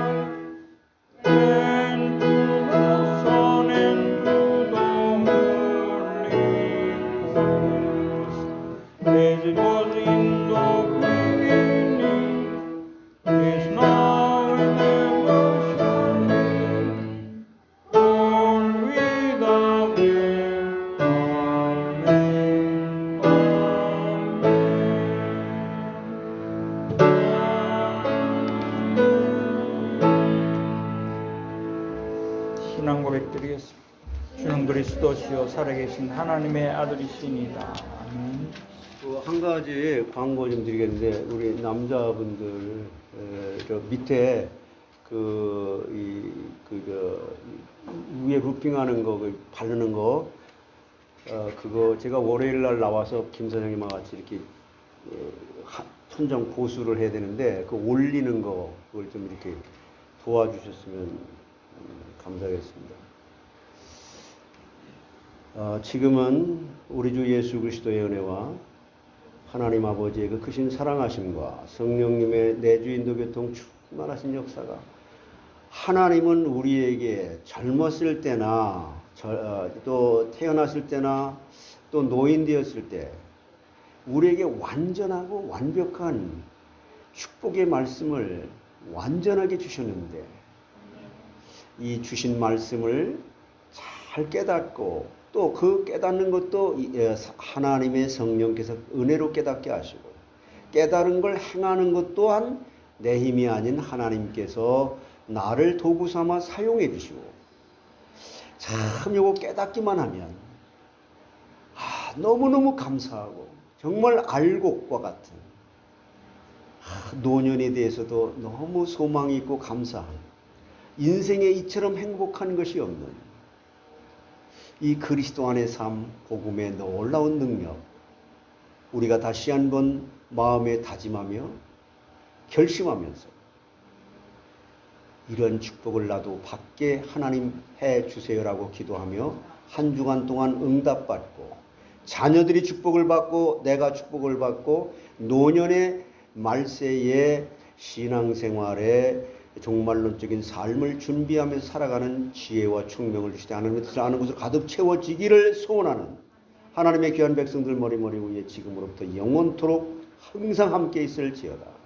[SPEAKER 1] and to the Son and to the Holy Ghost, as it was in the beginning, is now and ever shall be, world without end. Amen. 신앙 고백드리겠습니다. 주는 그리스도시요 살아계신 하나님의 아들이시니라. 아멘.
[SPEAKER 4] 한 가지 광고 좀 드리겠는데 우리 남자분들 저 밑에 위에 루핑하는 거 바르는 거 그거 제가 월요일 날 나와서 김 선생님과 같이 이렇게 천정 고수를 해야 되는데 그 올리는 거 그걸 좀 이렇게 도와주셨으면 감사하겠습니다. 지금은 우리 주 예수 그리스도의 은혜와 하나님 아버지의 그 크신 사랑하심과 성령님의 내주인도 교통 충만하신 역사가 하나님은 우리에게 젊었을 때나 또 태어났을 때나 또 노인 되었을 때 우리에게 완전하고 완벽한 축복의 말씀을 완전하게 주셨는데 이 주신 말씀을 잘 깨닫고 또 그 깨닫는 것도 하나님의 성령께서 은혜로 깨닫게 하시고 깨달은 걸 행하는 것 또한 내 힘이 아닌 하나님께서 나를 도구 삼아 사용해 주시고 참 요거 깨닫기만 하면 너무너무 감사하고 정말 알곡과 같은 노년에 대해서도 너무 소망이 있고 감사한 인생에 이처럼 행복한 것이 없는 이 그리스도 안의 삶, 복음의 놀라운 능력 우리가 다시 한번 마음에 다짐하며 결심하면서 이런 축복을 나도 받게 하나님 해 주세요라고 기도하며 한 주간 동안 응답받고 자녀들이 축복을 받고 내가 축복을 받고 노년의 말세의 신앙생활에 종말론적인 삶을 준비하면서 살아가는 지혜와 총명을 주시되 하나님의 뜻을 아는 것으로 가득 채워지기를 소원하는 하나님의 귀한 백성들 머리머리 위에 지금으로부터 영원토록 항상 함께 있을지어다.